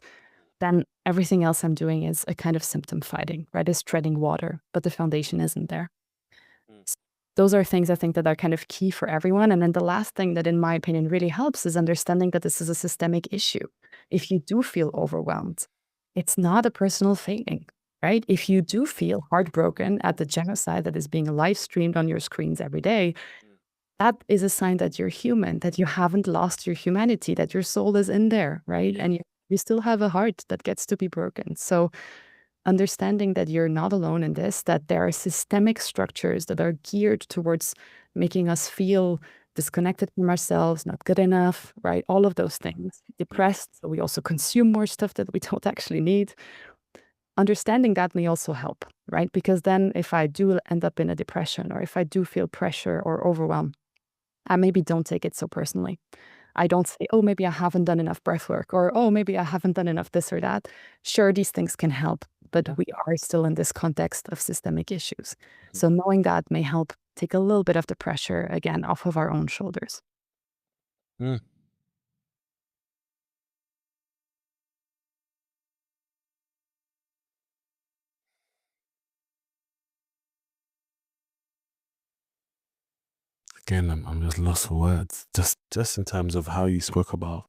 then everything else I'm doing is a kind of symptom fighting, right? Is treading water, but the foundation isn't there. S- Those are things I think that are kind of key for everyone. And then the last thing that, in my opinion, really helps is understanding that this is a systemic issue. If you do feel overwhelmed, it's not a personal failing, right? If you do feel heartbroken at the genocide that is being live streamed on your screens every day, that is a sign that you're human, that you haven't lost your humanity, that your soul is in there, right? And you still have a heart that gets to be broken. So understanding that you're not alone in this, that there are systemic structures that are geared towards making us feel disconnected from ourselves, not good enough, right? All of those things. Depressed, so we also consume more stuff that we don't actually need. Understanding that may also help, right? Because then if I do end up in a depression or if I do feel pressure or overwhelm, I maybe don't take it so personally. I don't say, oh, maybe I haven't done enough breath work or, oh, maybe I haven't done enough this or that. Sure, these things can help, but we are still in this context of systemic issues. So knowing that may help take a little bit of the pressure, again, off of our own shoulders. Mm. Again, I'm just lost for words. Just in terms of how you spoke about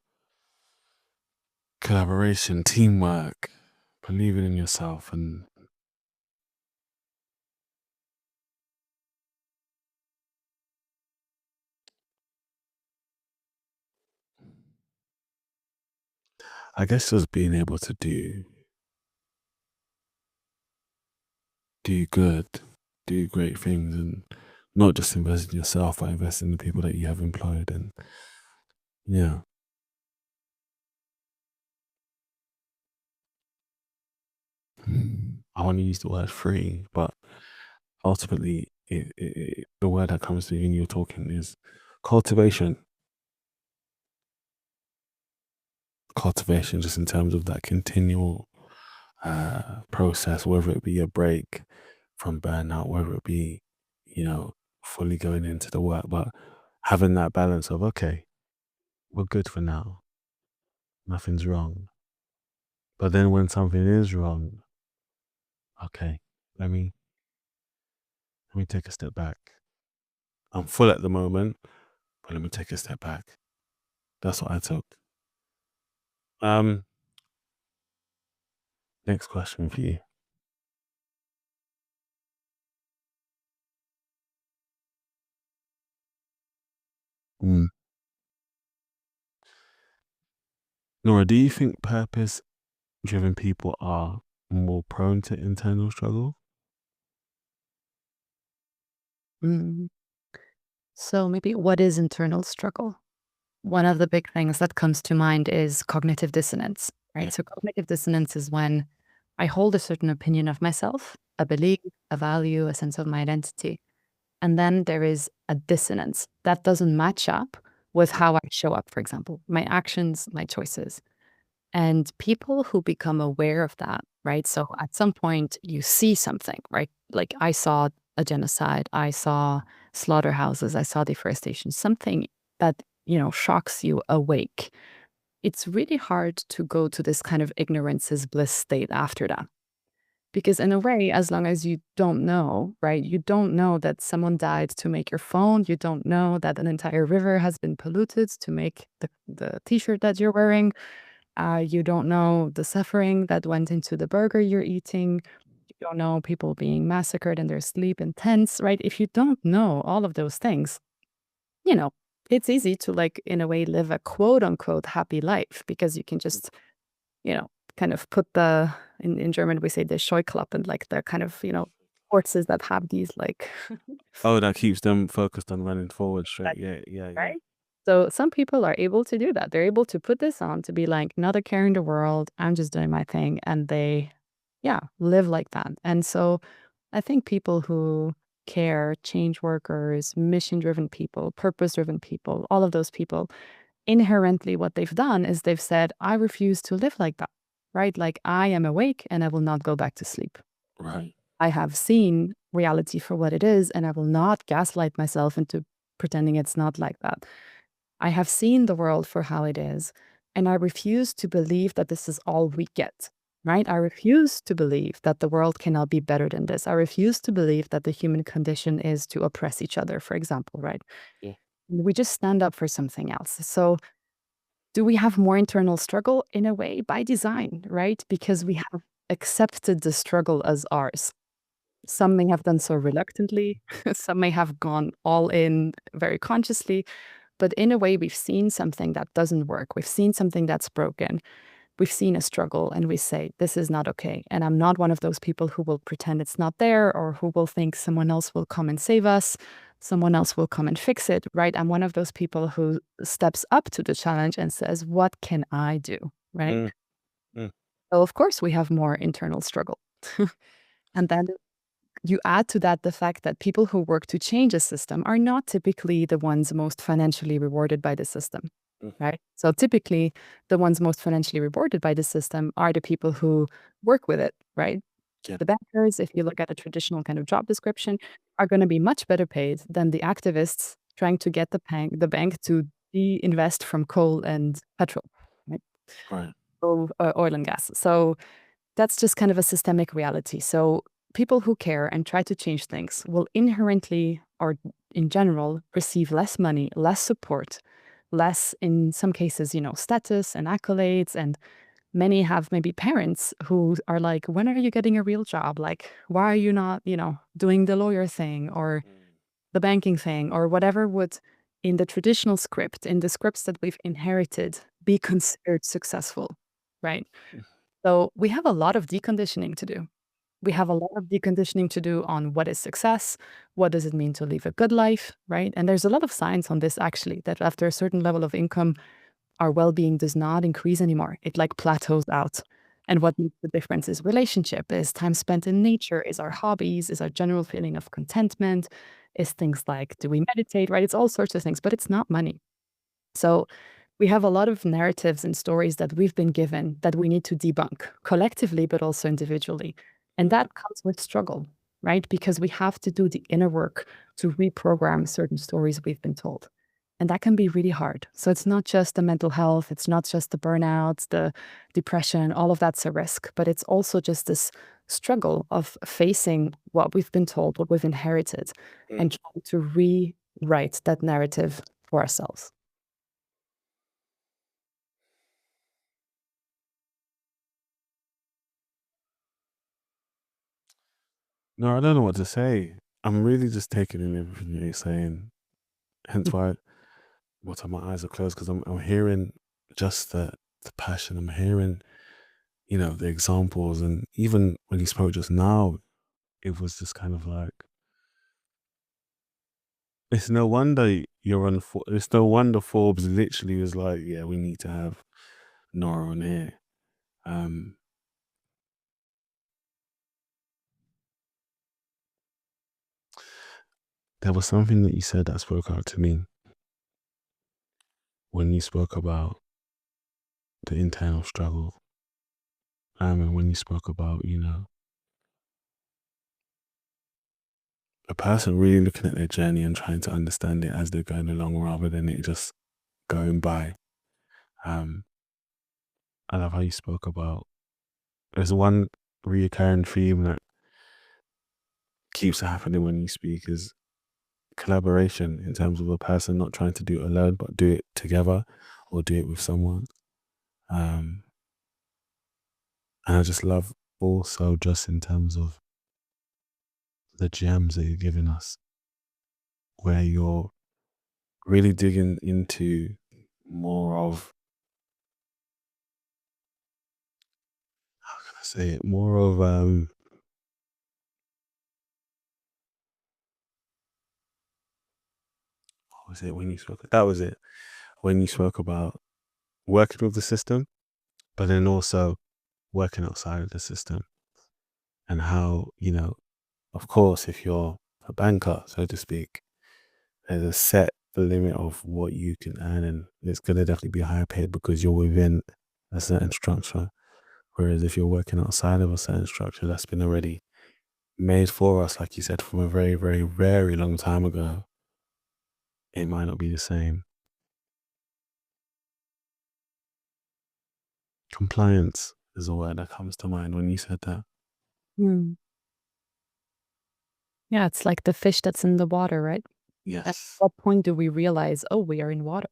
collaboration, teamwork, believing in yourself, and I guess just being able to do good, do great things, and not just invest in yourself, but invest in the people that you have employed. And yeah, I want to use the word free, but ultimately, the word that comes to you when you're talking is cultivation. Cultivation, just in terms of that continual process, whether it be a break from burnout, whether it be, you know, fully going into the work, but having that balance of, okay, we're good for now. Nothing's wrong. But then when something is wrong, okay, let me take a step back. I'm full at the moment, but let me take a step back. That's what I took. Next question for you. Mm. Nora, do you think purpose-driven people are more prone to internal struggle? Mm. So maybe what is internal struggle? One of the big things that comes to mind is cognitive dissonance, Yeah. right? So cognitive dissonance is when I hold a certain opinion of myself, a belief, a value, a sense of my identity. And then there is a dissonance that doesn't match up with how I show up, for example, my actions, my choices. And people who become aware of that, right? So at some point you see something, right? Like I saw a genocide, I saw slaughterhouses, I saw deforestation, something that, shocks you awake. It's really hard to go to this kind of ignorance is bliss state after that. Because in a way, as long as you don't know, right? You don't know that someone died to make your phone. You don't know that an entire river has been polluted to make the t-shirt that you're wearing. You don't know the suffering that went into the burger you're eating. You don't know people being massacred in their sleep in tents, right? If you don't know all of those things, you know, it's easy to, like, in a way, live a quote unquote happy life because you can just, kind of put in German, we say the Scheuklappen, like the kind of, horses that have these, like, Oh, that keeps them focused on running forward straight. that- Yeah, yeah, yeah. right? So some people are able to do that. They're able to put this on to be like, not a care in the world. I'm just doing my thing. And they, yeah, live like that. And so I think people who care, change workers, mission driven people, purpose driven people, all of those people, inherently what they've done is they've said, I refuse to live like that, right? Like I am awake and I will not go back to sleep. Right. I have seen reality for what it is and I will not gaslight myself into pretending it's not like that. I have seen the world for how it is, and I refuse to believe that this is all we get, right? I refuse to believe that the world cannot be better than this. I refuse to believe that the human condition is to oppress each other, for example, right? Yeah. We just stand up for something else. So, do we have more internal struggle? In a way, by design, right? Because we have accepted the struggle as ours. Some may have done so reluctantly, some may have gone all in very consciously, but in a way, we've seen something that doesn't work. We've seen something that's broken. We've seen a struggle and we say, this is not okay. And I'm not one of those people who will pretend it's not there or who will think someone else will come and save us. Someone else will come and fix it, right? I'm one of those people who steps up to the challenge and says, what can I do, right? Mm, mm, So, of course, we have more internal struggle. And then you add to that the fact that people who work to change a system are not typically the ones most financially rewarded by the system, mm. right? So typically, the ones most financially rewarded by the system are the people who work with it, right? Yeah. The bankers, if you look at a traditional kind of job description, are going to be much better paid than the activists trying to get the bank to de-invest from coal and petrol, right? Right. So, oil and gas. So that's just kind of a systemic reality. So people who care and try to change things will inherently or in general receive less money, less support, less in some cases, status and accolades. And many have maybe parents who are like, when are you getting a real job? Like, why are you not, doing the lawyer thing or the banking thing or whatever would in the traditional script, in the scripts that we've inherited, be considered successful, right? So we have a lot of deconditioning to do. We have a lot of deconditioning to do on what is success, what does it mean to live a good life, right? And there's a lot of science on this actually, that after a certain level of income, our well-being does not increase anymore. It like plateaus out. And what makes the difference is relationship, is time spent in nature, is our hobbies, is our general feeling of contentment, is things like, do we meditate, right? It's all sorts of things, but it's not money. So we have a lot of narratives and stories that we've been given that we need to debunk collectively, but also individually. And that comes with struggle. right? Because we have to do the inner work to reprogram certain stories we've been told. And that can be really hard. So it's not just the mental health, it's not just the burnouts, the depression, all of that's a risk, but it's also just this struggle of facing what we've been told, what we've inherited, Mm. and trying to rewrite that narrative for ourselves. No, I don't know what to say. I'm really just taking in everything you're saying. Hence why what time my eyes are closed, because I'm hearing just the passion. I'm hearing, the examples, and even when you spoke just now, it was just kind of like, it's no wonder you're on. It's no wonder Forbes literally was like, yeah, we need to have Nora on here. Um, there was something that you said that spoke out to me when you spoke about the internal struggle, and when you spoke about, a person really looking at their journey and trying to understand it as they're going along rather than it just going by. Um, I love how you spoke about, there's one reoccurring theme that keeps happening when you speak is collaboration, in terms of a person not trying to do it alone, but do it together or do it with someone. Um, and I just love also just in terms of the gems that you're giving us, where you're really digging into more of, how can I say it, more of, what was it when you spoke, that was it, when you spoke about working with the system, but then also working outside of the system, and how, of course, if you're a banker, so to speak, there's a set limit of what you can earn, and it's going to definitely be higher paid because you're within a certain structure. Whereas if you're working outside of a certain structure that's been already made for us, like you said, from a very, very, very long time ago, it might not be the same. Compliance is a word that comes to mind when you said that. Hmm. Yeah, it's like the fish that's in the water, right? At Yes. what point do we realize, oh, we are in water?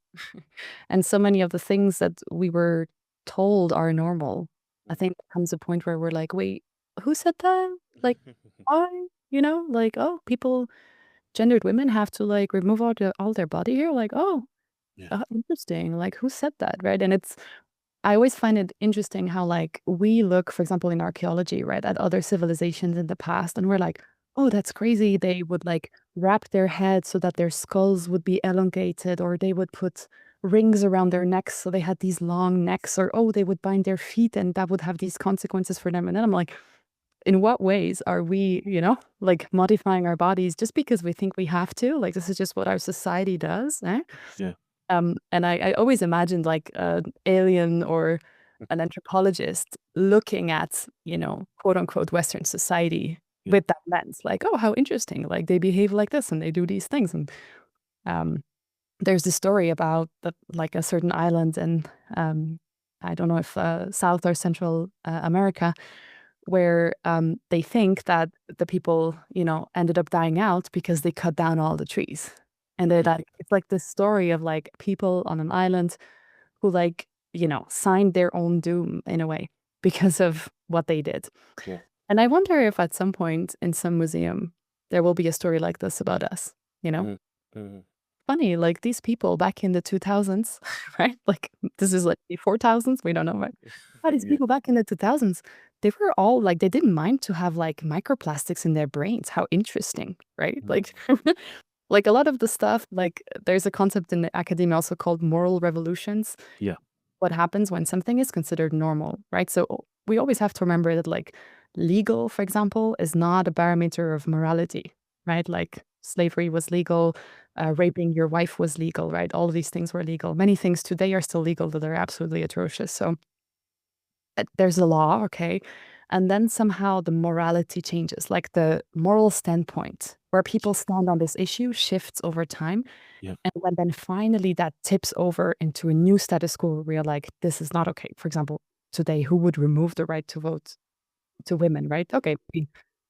And so many of the things that we were told are normal, I think there comes a point where we're like, wait, who said that? Like, why? Like, oh, people, gendered women have to like remove all their body hair. Like, oh, Yeah. interesting. Like, who said that? Right. And I always find it interesting how, like, we look, for example, in archaeology, right, at other civilizations in the past, and we're like, "Oh, that's crazy." They would, like, wrap their heads so that their skulls would be elongated, or they would put rings around their necks so they had these long necks, or, oh, they would bind their feet, and that would have these consequences for them. And then I'm like, in what ways are we, like, modifying our bodies just because we think we have to? Like, this is just what our society does, eh? Yeah. And I always imagined like an alien or an anthropologist looking at, quote unquote Western society Yeah. with that lens, like, oh, how interesting. Like they behave like this and they do these things. And um, there's this story about like a certain island in I don't know if South or Central America, where they think that the people, ended up dying out because they cut down all the trees. And they're like, it's like this story of like people on an island who like, signed their own doom in a way because of what they did. Yeah. And I wonder if at some point in some museum there will be a story like this about us, you know? Mm. Mm. Funny, like these people back in the 2000s, right? Like this is like the 4000s, we don't know, right? But these Yeah. people back in the 2000s, they were all like, they didn't mind to have like microplastics in their brains. How interesting, right? Mm. Like, like a lot of the stuff, like there's a concept in the academia also called moral revolutions. Yeah. What happens when something is considered normal, right? So we always have to remember that like legal, for example, is not a barometer of morality, right? Like slavery was legal, raping your wife was legal, right? All of these things were legal. Many things today are still legal that are absolutely atrocious. So there's a law, okay? And then somehow the morality changes, like the moral standpoint where people stand on this issue shifts over time. Yeah. And when then finally that tips over into a new status quo where we are like, this is not okay. For example, today, who would remove the right to vote to women, right? Okay,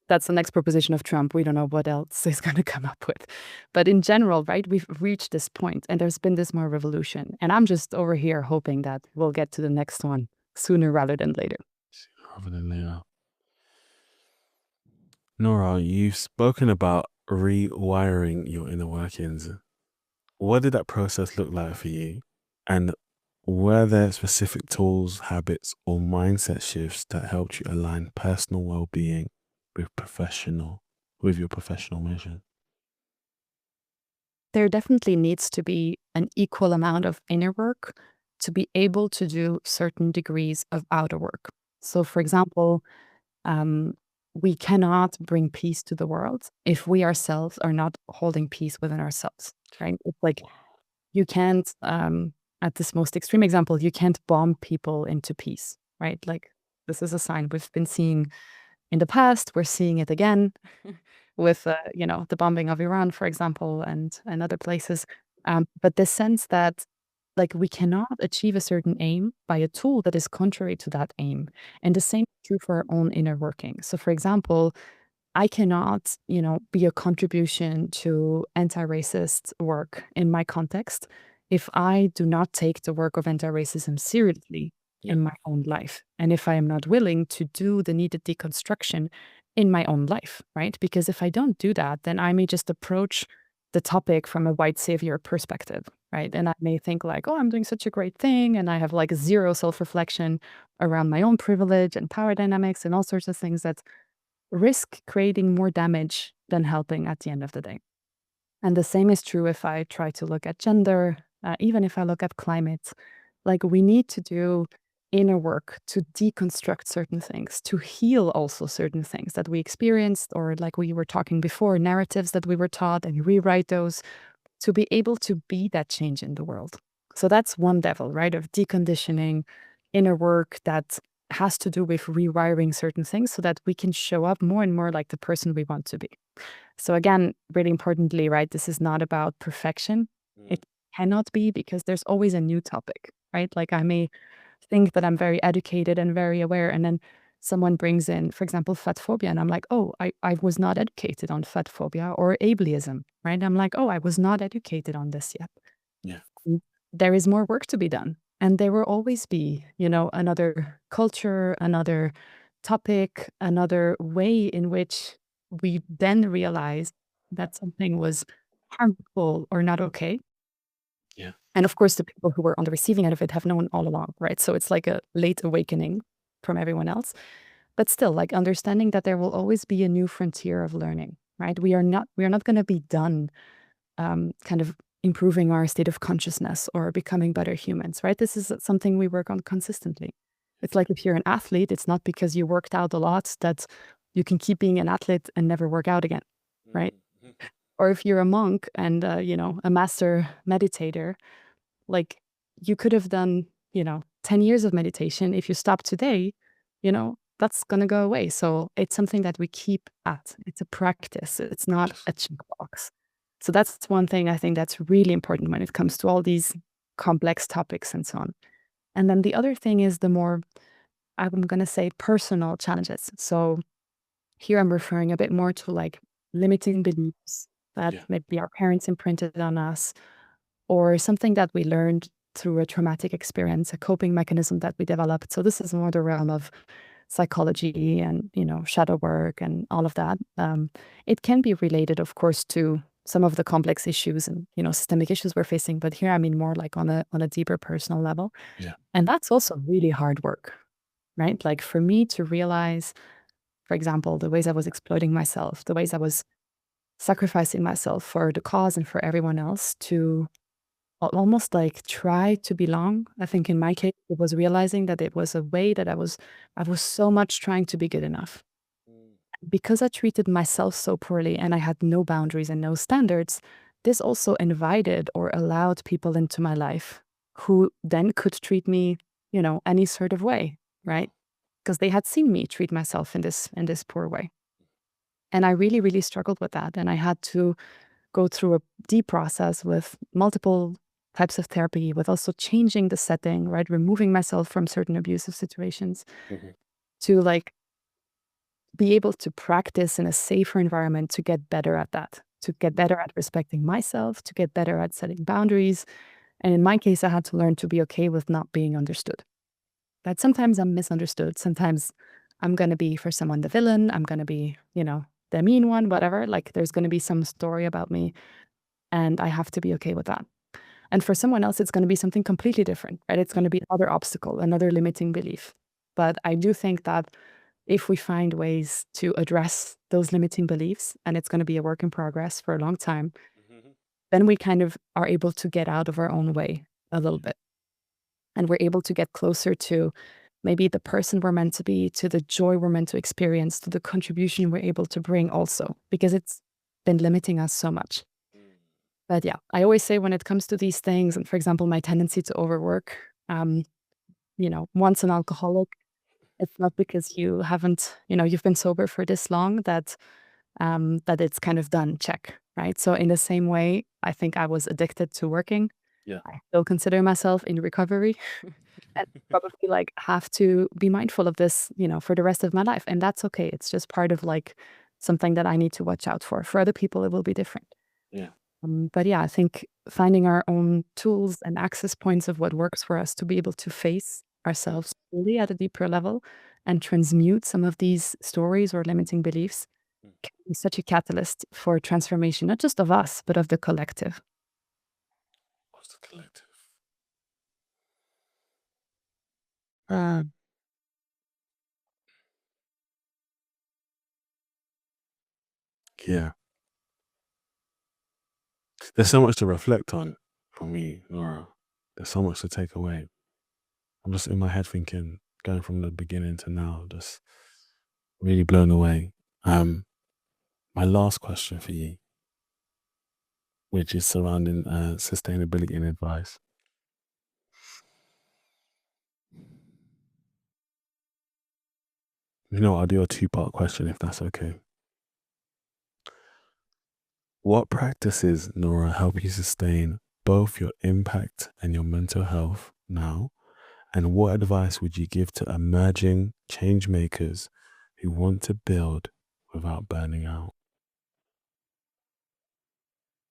that's the next proposition of Trump. We don't know what else he's going to come up with. But in general, right, we've reached this point and there's been this more revolution. And I'm just over here hoping that we'll get to the next one sooner rather than later. Rather than later. Nora, you've spoken about rewiring your inner workings. What did that process look like for you? And were there specific tools, habits, or mindset shifts that helped you align personal well-being with your professional mission? There definitely needs to be an equal amount of inner work to be able to do certain degrees of outer work. So, for example, we cannot bring peace to the world if we ourselves are not holding peace within ourselves, right? It's like you can't, at this most extreme example, you can't bomb people into peace, right? Like this is a sign we've been seeing in the past. We're seeing it again with, the bombing of Iran, for example, and other places. But this sense that like we cannot achieve a certain aim by a tool that is contrary to that aim. And the same is true for our own inner working. So for example, I cannot, be a contribution to anti-racist work in my context if I do not take the work of anti-racism seriously Yeah. in my own life. And if I am not willing to do the needed deconstruction in my own life, right? Because if I don't do that, then I may just approach the topic from a white savior perspective, right? And I may think like, oh, I'm doing such a great thing. And I have like zero self-reflection around my own privilege and power dynamics and all sorts of things that risk creating more damage than helping at the end of the day. And the same is true if I try to look at gender, even if I look at climate. Like we need to do inner work to deconstruct certain things, to heal also certain things that we experienced, or like we were talking before, narratives that we were taught and rewrite those to be able to be that change in the world. So that's one level, right, of deconditioning inner work that has to do with rewiring certain things so that we can show up more and more like the person we want to be. So again, really importantly, right, this is not about perfection. It cannot be because there's always a new topic, right? Like I may think that I'm very educated and very aware, and then someone brings in, for example, fat phobia, and I'm like, oh, I was not educated on fat phobia or ableism, right? I'm like, oh, I was not educated on this yet. Yeah. Mm, there is more work to be done. And there will always be, another culture, another topic, another way in which we then realize that something was harmful or not okay. Yeah. And of course, the people who were on the receiving end of it have known all along, right? So it's like a late awakening from everyone else. But still, like understanding that there will always be a new frontier of learning, right? We are not going to be done kind of improving our state of consciousness or becoming better humans, right? This is something we work on consistently. It's like if you're an athlete, it's not because you worked out a lot that you can keep being an athlete and never work out again, right? Or if you're a monk and, a master meditator, like you could have done, 10 years of meditation. If you stop today, that's going to go away. So it's something that we keep at. It's a practice. It's not a checkbox. So that's one thing I think that's really important when it comes to all these complex topics and so on. And then the other thing is the more, I'm going to say, personal challenges. So here I'm referring a bit more to like limiting beliefs that Yeah. maybe our parents imprinted on us, or something that we learned through a traumatic experience, a coping mechanism that we developed. So this is more the realm of psychology and, shadow work and all of that. It can be related, of course, to some of the complex issues and, systemic issues we're facing. But here, I mean, more like on a deeper personal level. Yeah. And that's also really hard work, right? Like for me to realize, for example, the ways I was exploiting myself, the ways I was sacrificing myself for the cause and for everyone else to almost like try to belong. I think in my case, it was realizing that it was a way that I was so much trying to be good enough. Because I treated myself so poorly and I had no boundaries and no standards, this also invited or allowed people into my life who then could treat me, any sort of way, right? because they had seen me treat myself in this poor way. And I really, really struggled with that. And I had to go through a deep process with multiple types of therapy, with also changing the setting, right? Removing myself from certain abusive situations Mhm. to like be able to practice in a safer environment to get better at that, to get better at respecting myself, to get better at setting boundaries. And in my case, I had to learn to be okay with not being understood. That sometimes I'm misunderstood. Sometimes I'm going to be for someone the villain. I'm going to be, the mean one, whatever. Like there's going to be some story about me, and I have to be okay with that. And for someone else, it's going to be something completely different, right? It's going to be another obstacle, another limiting belief. But I do think that if we find ways to address those limiting beliefs, and it's going to be a work in progress for a long time, Mhm. then we kind of are able to get out of our own way a little bit. And we're able to get closer to maybe the person we're meant to be, to the joy we're meant to experience, to the contribution we're able to bring also, because it's been limiting us so much. Mm. But yeah, I always say when it comes to these things, and for example, my tendency to overwork, um, once an alcoholic, it's not because you haven't, you've been sober for this long that it's kind of done, check, right? So in the same way, I think I was addicted to working. Yeah. I still consider myself in recovery and probably like have to be mindful of this, for the rest of my life. And that's okay. It's just part of like something that I need to watch out for. For other people, it will be different. Yeah. But yeah, I think finding our own tools and access points of what works for us to be able to face ourselves fully at a deeper level and transmute some of these stories or limiting beliefs Mm. can be such a catalyst for transformation, not just of us, but of the collective. What's the collective? Yeah. There's so much to reflect on for me, Nora. There's so much to take away. I'm just in my head thinking, going from the beginning to now, just really blown away. My last question for you, which is surrounding sustainability and advice. I'll do a two-part question if that's okay. What practices, Nora, help you sustain both your impact and your mental health now? And what advice would you give to emerging change makers who want to build without burning out?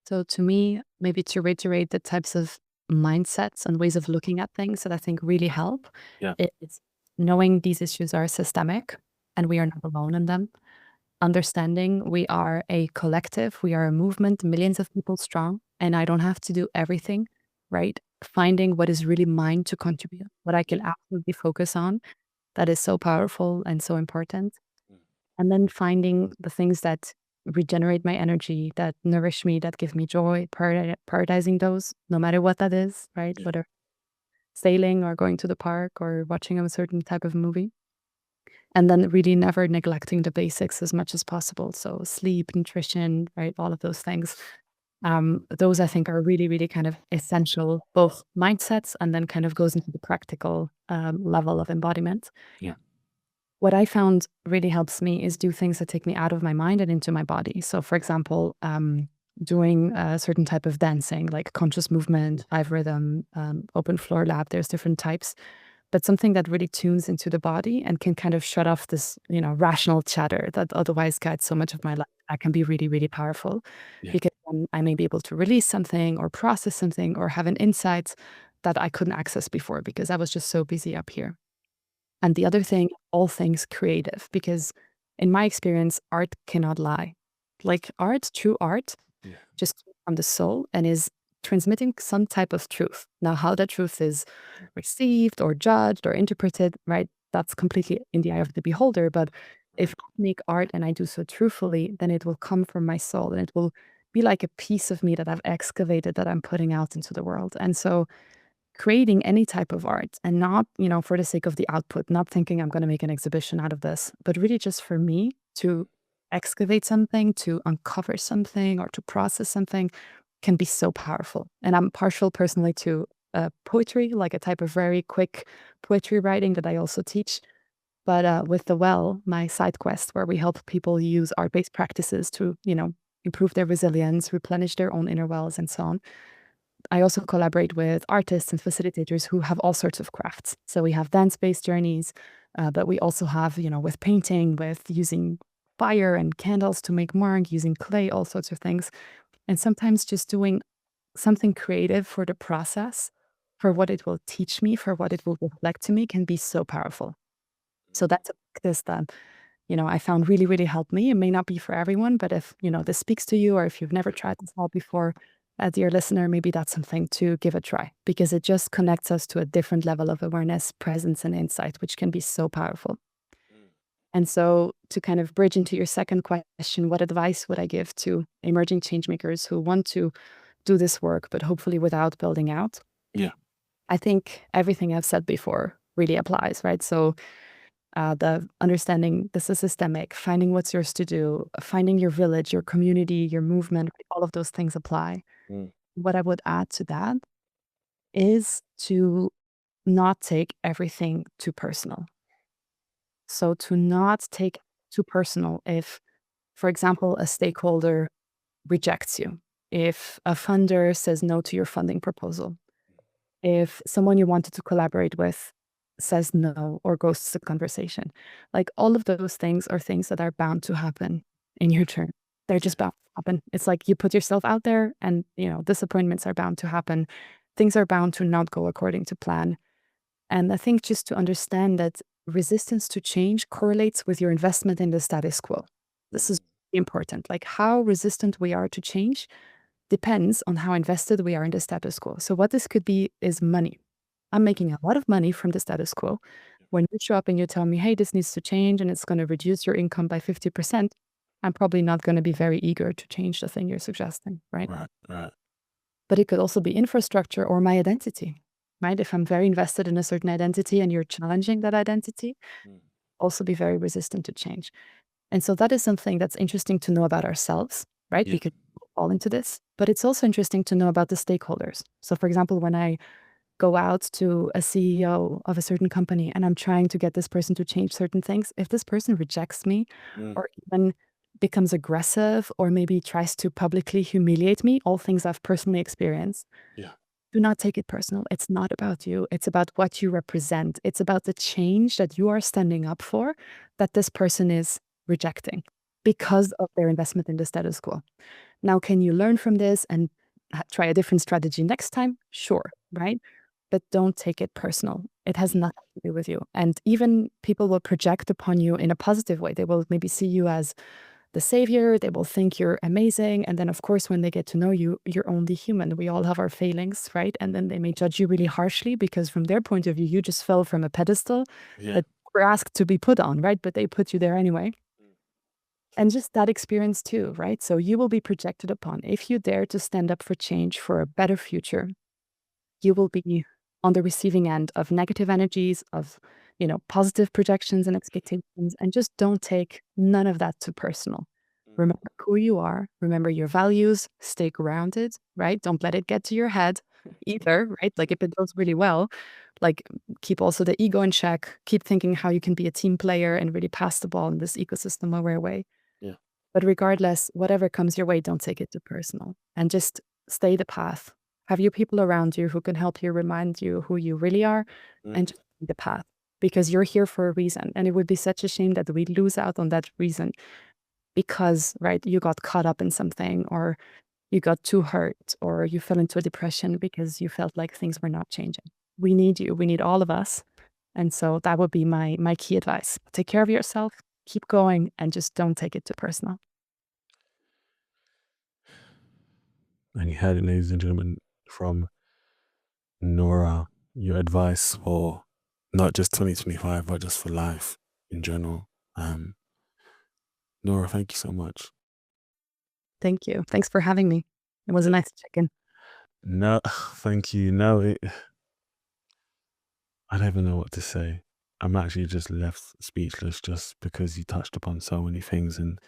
So to me, maybe to reiterate the types of mindsets and ways of looking at things that I think really help, Yeah. it's knowing these issues are systemic and we are not alone in them. Understanding we are a collective, we are a movement, millions of people strong, and I don't have to do everything, right? Finding what is really mine to contribute, what I can absolutely focus on, that is so powerful and so important. Mm. And then finding the things that regenerate my energy, that nourish me, that give me joy, prioritizing those, no matter what that is, right? Yeah. Whether sailing or going to the park or watching a certain type of movie. And then really never neglecting the basics as much as possible. So sleep, nutrition, right? All of those things. Those I think are really, really kind of essential, both mindsets and then kind of goes into the practical level of embodiment. Yeah. What I found really helps me is do things that take me out of my mind and into my body. So, for example, doing a certain type of dancing, like conscious movement, five rhythm, open floor lap. There's different types, but something that really tunes into the body and can kind of shut off this, rational chatter that otherwise guides so much of my life. That can be really, really powerful Yeah. because I may be able to release something or process something or have an insight that I couldn't access before because I was just so busy up here. And the other thing, all things creative, because in my experience, art cannot lie. Like art, true art, Yeah. just came from the soul and is transmitting some type of truth. Now, how that truth is received or judged or interpreted, right? That's completely in the eye of the beholder. But if Right. I make art and I do so truthfully, then it will come from my soul and it will be like a piece of me that I've excavated that I'm putting out into the world. And so creating any type of art and not, for the sake of the output, not thinking I'm going to make an exhibition out of this, but really just for me to excavate something, to uncover something, or to process something can be so powerful. And I'm partial personally to poetry, like a type of very quick poetry writing that I also teach. But with the Well, my side quest, where we help people use art-based practices to, improve their resilience, replenish their own inner wells, and so on. I also collaborate with artists and facilitators who have all sorts of crafts. So we have dance-based journeys, but we also have, with painting, with using fire and candles to make mark, using clay, all sorts of things. And sometimes just doing something creative for the process, for what it will teach me, for what it will reflect to me, can be so powerful. So that's a practice that, I found really, really helped me. It may not be for everyone, but if, this speaks to you or if you've never tried this out before, dear listener, maybe that's something to give a try because it just connects us to a different level of awareness, presence, and insight, which can be so powerful. And so, to kind of bridge into your second question, what advice would I give to emerging changemakers who want to do this work, but hopefully without building out? Yeah. I think everything I've said before really applies, right? So, the understanding this is systemic, finding what's yours to do, finding your village, your community, your movement, all of those things apply. Mm. What I would add to that is to not take everything too personal. So to not take too personal if, for example, a stakeholder rejects you, if a funder says no to your funding proposal, if someone you wanted to collaborate with says no or ghosts the conversation. Like all of those things are things that are bound to happen in your turn. They're just bound to happen. It's like you put yourself out there and, disappointments are bound to happen. Things are bound to not go according to plan. And I think just to understand that resistance to change correlates with your investment in the status quo. This is important. Like how resistant we are to change depends on how invested we are in the status quo. So, what this could be is money. I'm making a lot of money from the status quo. When you show up and you tell me, hey, this needs to change and it's going to reduce your income by 50%, I'm probably not going to be very eager to change the thing you're suggesting, right? Right. But it could also be infrastructure or my identity, right? If I'm very invested in a certain identity and you're challenging that identity, also be very resistant to change. And so that is something that's interesting to know about ourselves, right? Yeah. We could fall into this, but it's also interesting to know about the stakeholders. So, for example, when I go out to a CEO of a certain company and I'm trying to get this person to change certain things, if this person rejects me or even becomes aggressive or maybe tries to publicly humiliate me, all things I've personally experienced, Yeah. do not take it personal. It's not about you. It's about what you represent. It's about the change that you are standing up for that this person is rejecting because of their investment in the status quo. Now, can you learn from this and try a different strategy next time? Sure, right? But don't take it personal. It has nothing to do with you. And even people will project upon you in a positive way. They will maybe see you as the savior. They will think you're amazing. And then, of course, when they get to know you, you're only human. We all have our failings, right? And then they may judge you really harshly because, from their point of view, you just fell from a pedestal that were asked to be put on, right? But they put you there anyway. And just that experience too, right? So you will be projected upon. If you dare to stand up for change, for a better future, you will be on the receiving end of negative energies, of, positive projections and expectations. And just don't take none of that too personal. Remember who you are, remember your values, stay grounded, right? Don't let it get to your head either, right? Like if it goes really well, like keep also the ego in check, keep thinking how you can be a team player and really pass the ball in this ecosystem aware way. Yeah. But regardless, whatever comes your way, don't take it too personal and just stay the path. Have your people around you who can help you remind you who you really are and just stay the path because you're here for a reason. And it would be such a shame that we lose out on that reason because, right, you got caught up in something or you got too hurt or you fell into a depression because you felt like things were not changing. We need you. We need all of us. And so that would be my key advice. Take care of yourself, keep going, and just don't take it too personal. And you heard it, ladies and gentlemen, from Nora, your advice for not just 2025, but just for life in general. Nora, thank you so much. Thank you. Thanks for having me. It was a nice check-in. No, thank you. No, I don't even know what to say. I'm actually just left speechless just because you touched upon so many things and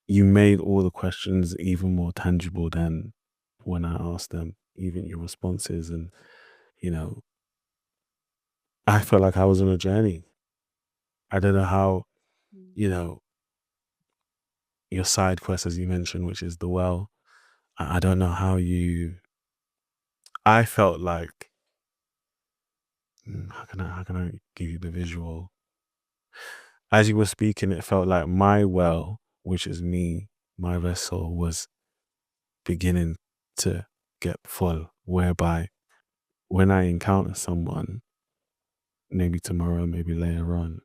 you made all the questions even more tangible than when I asked them, even your responses. And, you know, I felt like I was on a journey I don't know how, you know, your side quest, as you mentioned, which is the well. I don't know how you. I felt like, how can I give you the visual? As you were speaking, it felt like my well, which is me, my vessel, was beginning to get full. Whereby, when I encounter someone, maybe tomorrow, maybe later on,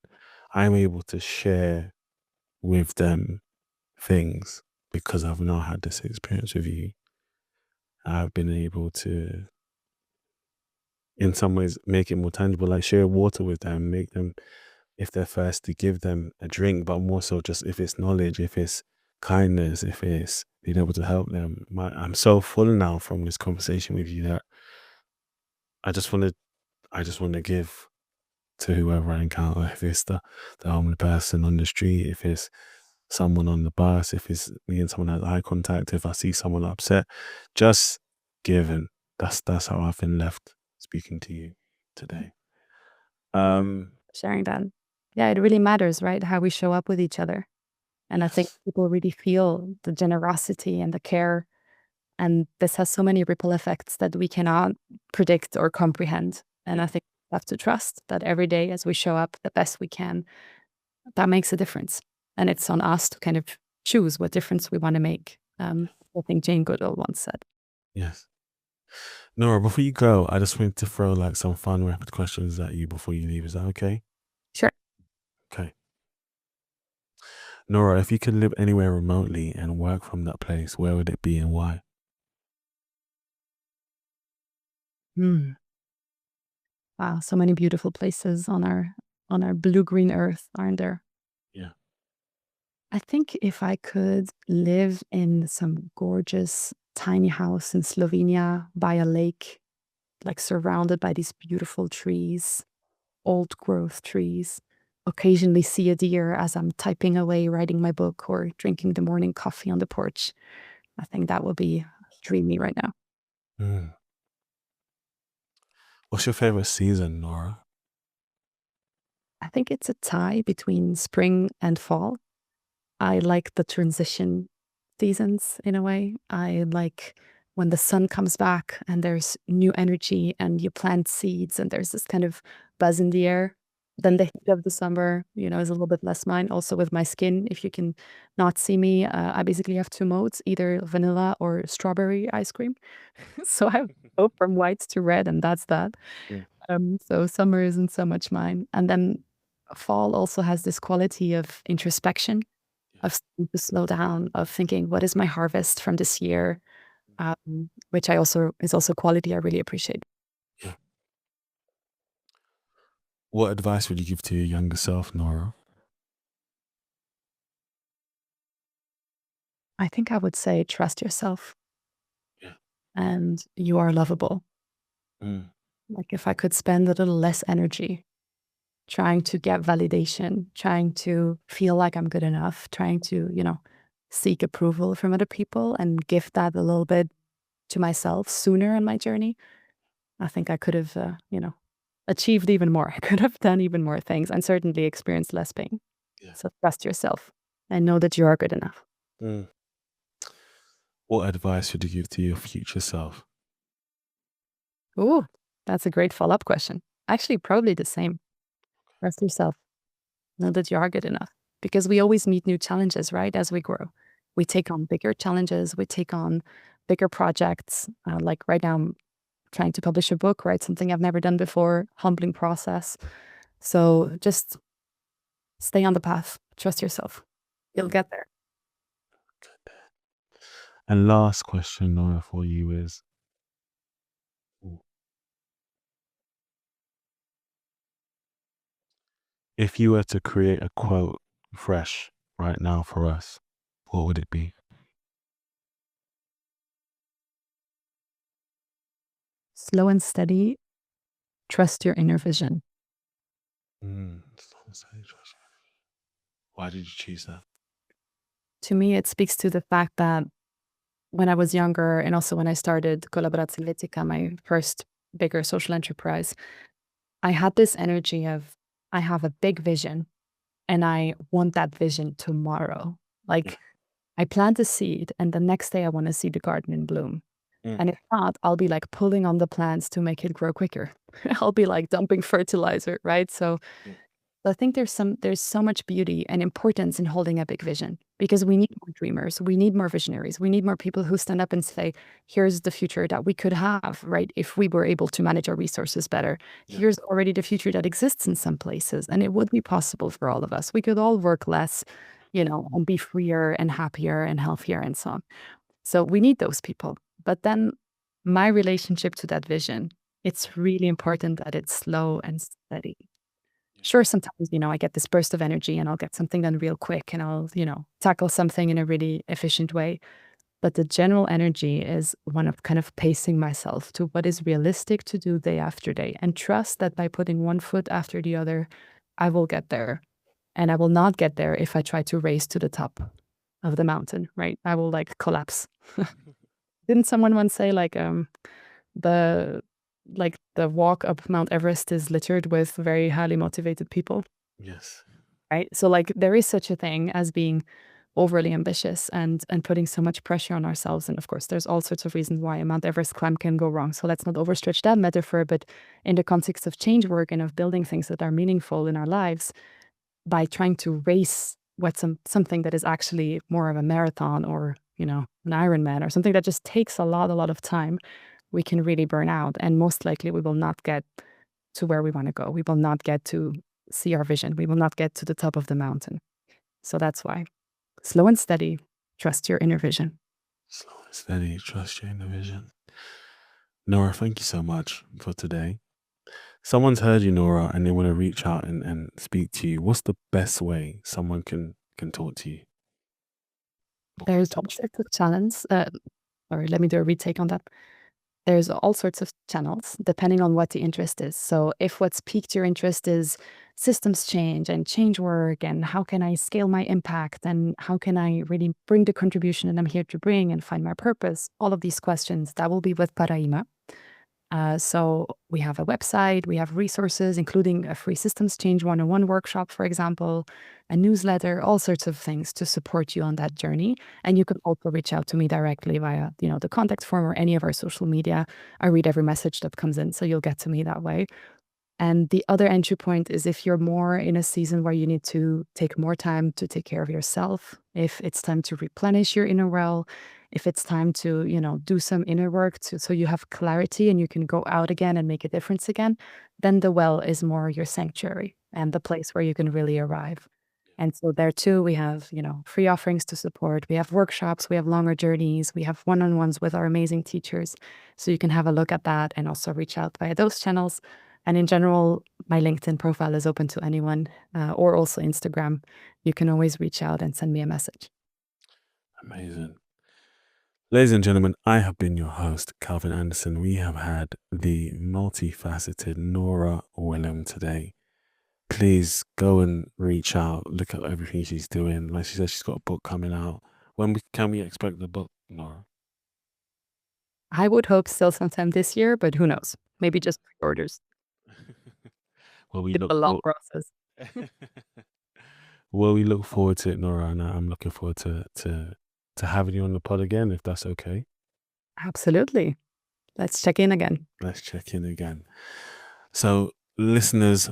I'm able to share with them things because I've now had this experience with you. I've been able to, in some ways, make it more tangible, like share water with them, make them, if they're thirsty, give them a drink, but more so just if it's knowledge, if it's kindness, if it's being able to help them. I'm so full now from this conversation with you that I just want to, give to whoever I encounter. If it's the only person on the street, if it's someone on the bus, if it's me and someone has eye contact, if I see someone upset, just giving. That's how I've been left speaking to you today. Sharing that. Yeah, it really matters, right? How we show up with each other. And I think people really feel the generosity and the care. And this has so many ripple effects that we cannot predict or comprehend. And I think we have to trust that every day as we show up the best we can, that makes a difference. And it's on us to kind of choose what difference we want to make. I think Jane Goodall once said. Yes. Nora, before you go, I just wanted to throw like some fun rapid questions at you before you leave. Is that okay? Sure. Okay. Nora, if you could live anywhere remotely and work from that place, where would it be and why? Wow, so many beautiful places on our blue-green earth, aren't there? Yeah. I think if I could live in some gorgeous tiny house in Slovenia by a lake, like surrounded by these beautiful trees, old growth trees, occasionally see a deer as I'm typing away, writing my book, or drinking the morning coffee on the porch. I think that would be dreamy right now. Mm. What's your favorite season, Nora? I think it's a tie between spring and fall. I like the transition seasons in a way. I like when the sun comes back and there's new energy and you plant seeds and there's this kind of buzz in the air. Then the heat of the summer, is a little bit less mine. Also with my skin, if you can not see me, I basically have two modes, either vanilla or strawberry ice cream. So I go from white to red, and that's that. Yeah. So summer isn't so much mine. And then fall also has this quality of introspection, of starting to slow down, of thinking, what is my harvest from this year? Which is also quality I really appreciate. Yeah. What advice would you give to your younger self, Nora? I think I would say trust yourself Yeah. and you are lovable. Mm. Like if I could spend a little less energy trying to get validation, trying to feel like I'm good enough, trying to, seek approval from other people and give that a little bit to myself sooner in my journey, I think I could have, achieved even more. I could have done even more things and certainly experienced less pain. Yeah. So trust yourself and know that you are good enough. Mm. What advice would you give to your future self? Ooh, that's a great follow-up question. Actually, probably the same. Trust yourself. Know that you are good enough because we always meet new challenges, right? As we grow, we take on bigger challenges, we take on bigger projects. Like right now, I'm trying to publish a book, right? Something I've never done before, humbling process. So just stay on the path, trust yourself. You'll get there. And last question, Nora, for you is, if you were to create a quote fresh right now for us, what would it be? Slow and steady, trust your inner vision. Mm. Why did you choose that? To me, it speaks to the fact that when I was younger and also when I started Collaborazione, my first bigger social enterprise, I had this energy of, I have a big vision and I want that vision tomorrow. Like I plant a seed and the next day I want to see the garden in bloom. Mm. And if not, I'll be like pulling on the plants to make it grow quicker. I'll be like dumping fertilizer, right? So Mm. I think there's so much beauty and importance in holding a big vision because we need more dreamers, we need more visionaries, we need more people who stand up and say, here's the future that we could have, right? If we were able to manage our resources better. Yeah. Here's already the future that exists in some places, and it would be possible for all of us. We could all work less, and be freer and happier and healthier and so on. So we need those people. But then my relationship to that vision, it's really important that it's slow and steady. Sure, sometimes, I get this burst of energy and I'll get something done real quick and I'll, tackle something in a really efficient way. But the general energy is one of kind of pacing myself to what is realistic to do day after day and trust that by putting one foot after the other, I will get there. And I will not get there if I try to race to the top of the mountain, right? I will like collapse. Didn't someone once say the the walk up Mount Everest is littered with very highly motivated people, Yes. right? So like there is such a thing as being overly ambitious and putting so much pressure on ourselves. And of course, there's all sorts of reasons why a Mount Everest climb can go wrong. So let's not overstretch that metaphor. But in the context of change work and of building things that are meaningful in our lives, by trying to race what something that is actually more of a marathon or an Ironman or something that just takes a lot of time, we can really burn out. And most likely we will not get to where we want to go. We will not get to see our vision. We will not get to the top of the mountain. So that's why slow and steady, trust your inner vision. Slow and steady, trust your inner vision. Nora, thank you so much for today. Someone's heard you, Nora, and they want to reach out and speak to you. What's the best way someone can talk to you? There's all sorts of channels. Or let me do a retake on that. There's all sorts of channels depending on what the interest is. So if what's piqued your interest is systems change and change work and how can I scale my impact and how can I really bring the contribution that I'm here to bring and find my purpose, all of these questions, that will be with Paraima. So we have a website, we have resources, including a free systems change one-on-one workshop, for example, a newsletter, all sorts of things to support you on that journey. And you can also reach out to me directly via, the contact form or any of our social media. I read every message that comes in, so you'll get to me that way. And the other entry point is if you're more in a season where you need to take more time to take care of yourself, if it's time to replenish your inner well, if it's time to, do some inner work so you have clarity and you can go out again and make a difference again, then the well is more your sanctuary and the place where you can really arrive. And so there too, we have, free offerings to support. We have workshops, we have longer journeys, we have one-on-ones with our amazing teachers. So you can have a look at that and also reach out via those channels. And in general, my LinkedIn profile is open to anyone, or also Instagram. You can always reach out and send me a message. Amazing. Ladies and gentlemen, I have been your host, Calvin Anderson. We have had the multifaceted Nora Wilhelm today. Please go and reach out, look at everything she's doing. Like she said, she's got a book coming out. Can we expect the book, Nora? I would hope still sometime this year, but who knows? Maybe just pre-orders. Well, It's a long process. well, we look forward to it, Nora, and I'm looking forward to having you on the pod again, if that's okay. Absolutely. Let's check in again. Let's check in again. So, listeners,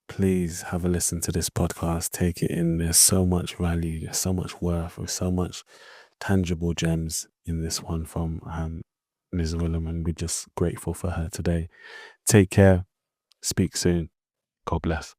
please have a listen to this podcast. Take it in. There's so much value. There's so much worth. There's so much tangible gems in this one from Ms. Wilhelm, and we're just grateful for her today. Take care. Speak soon. God bless.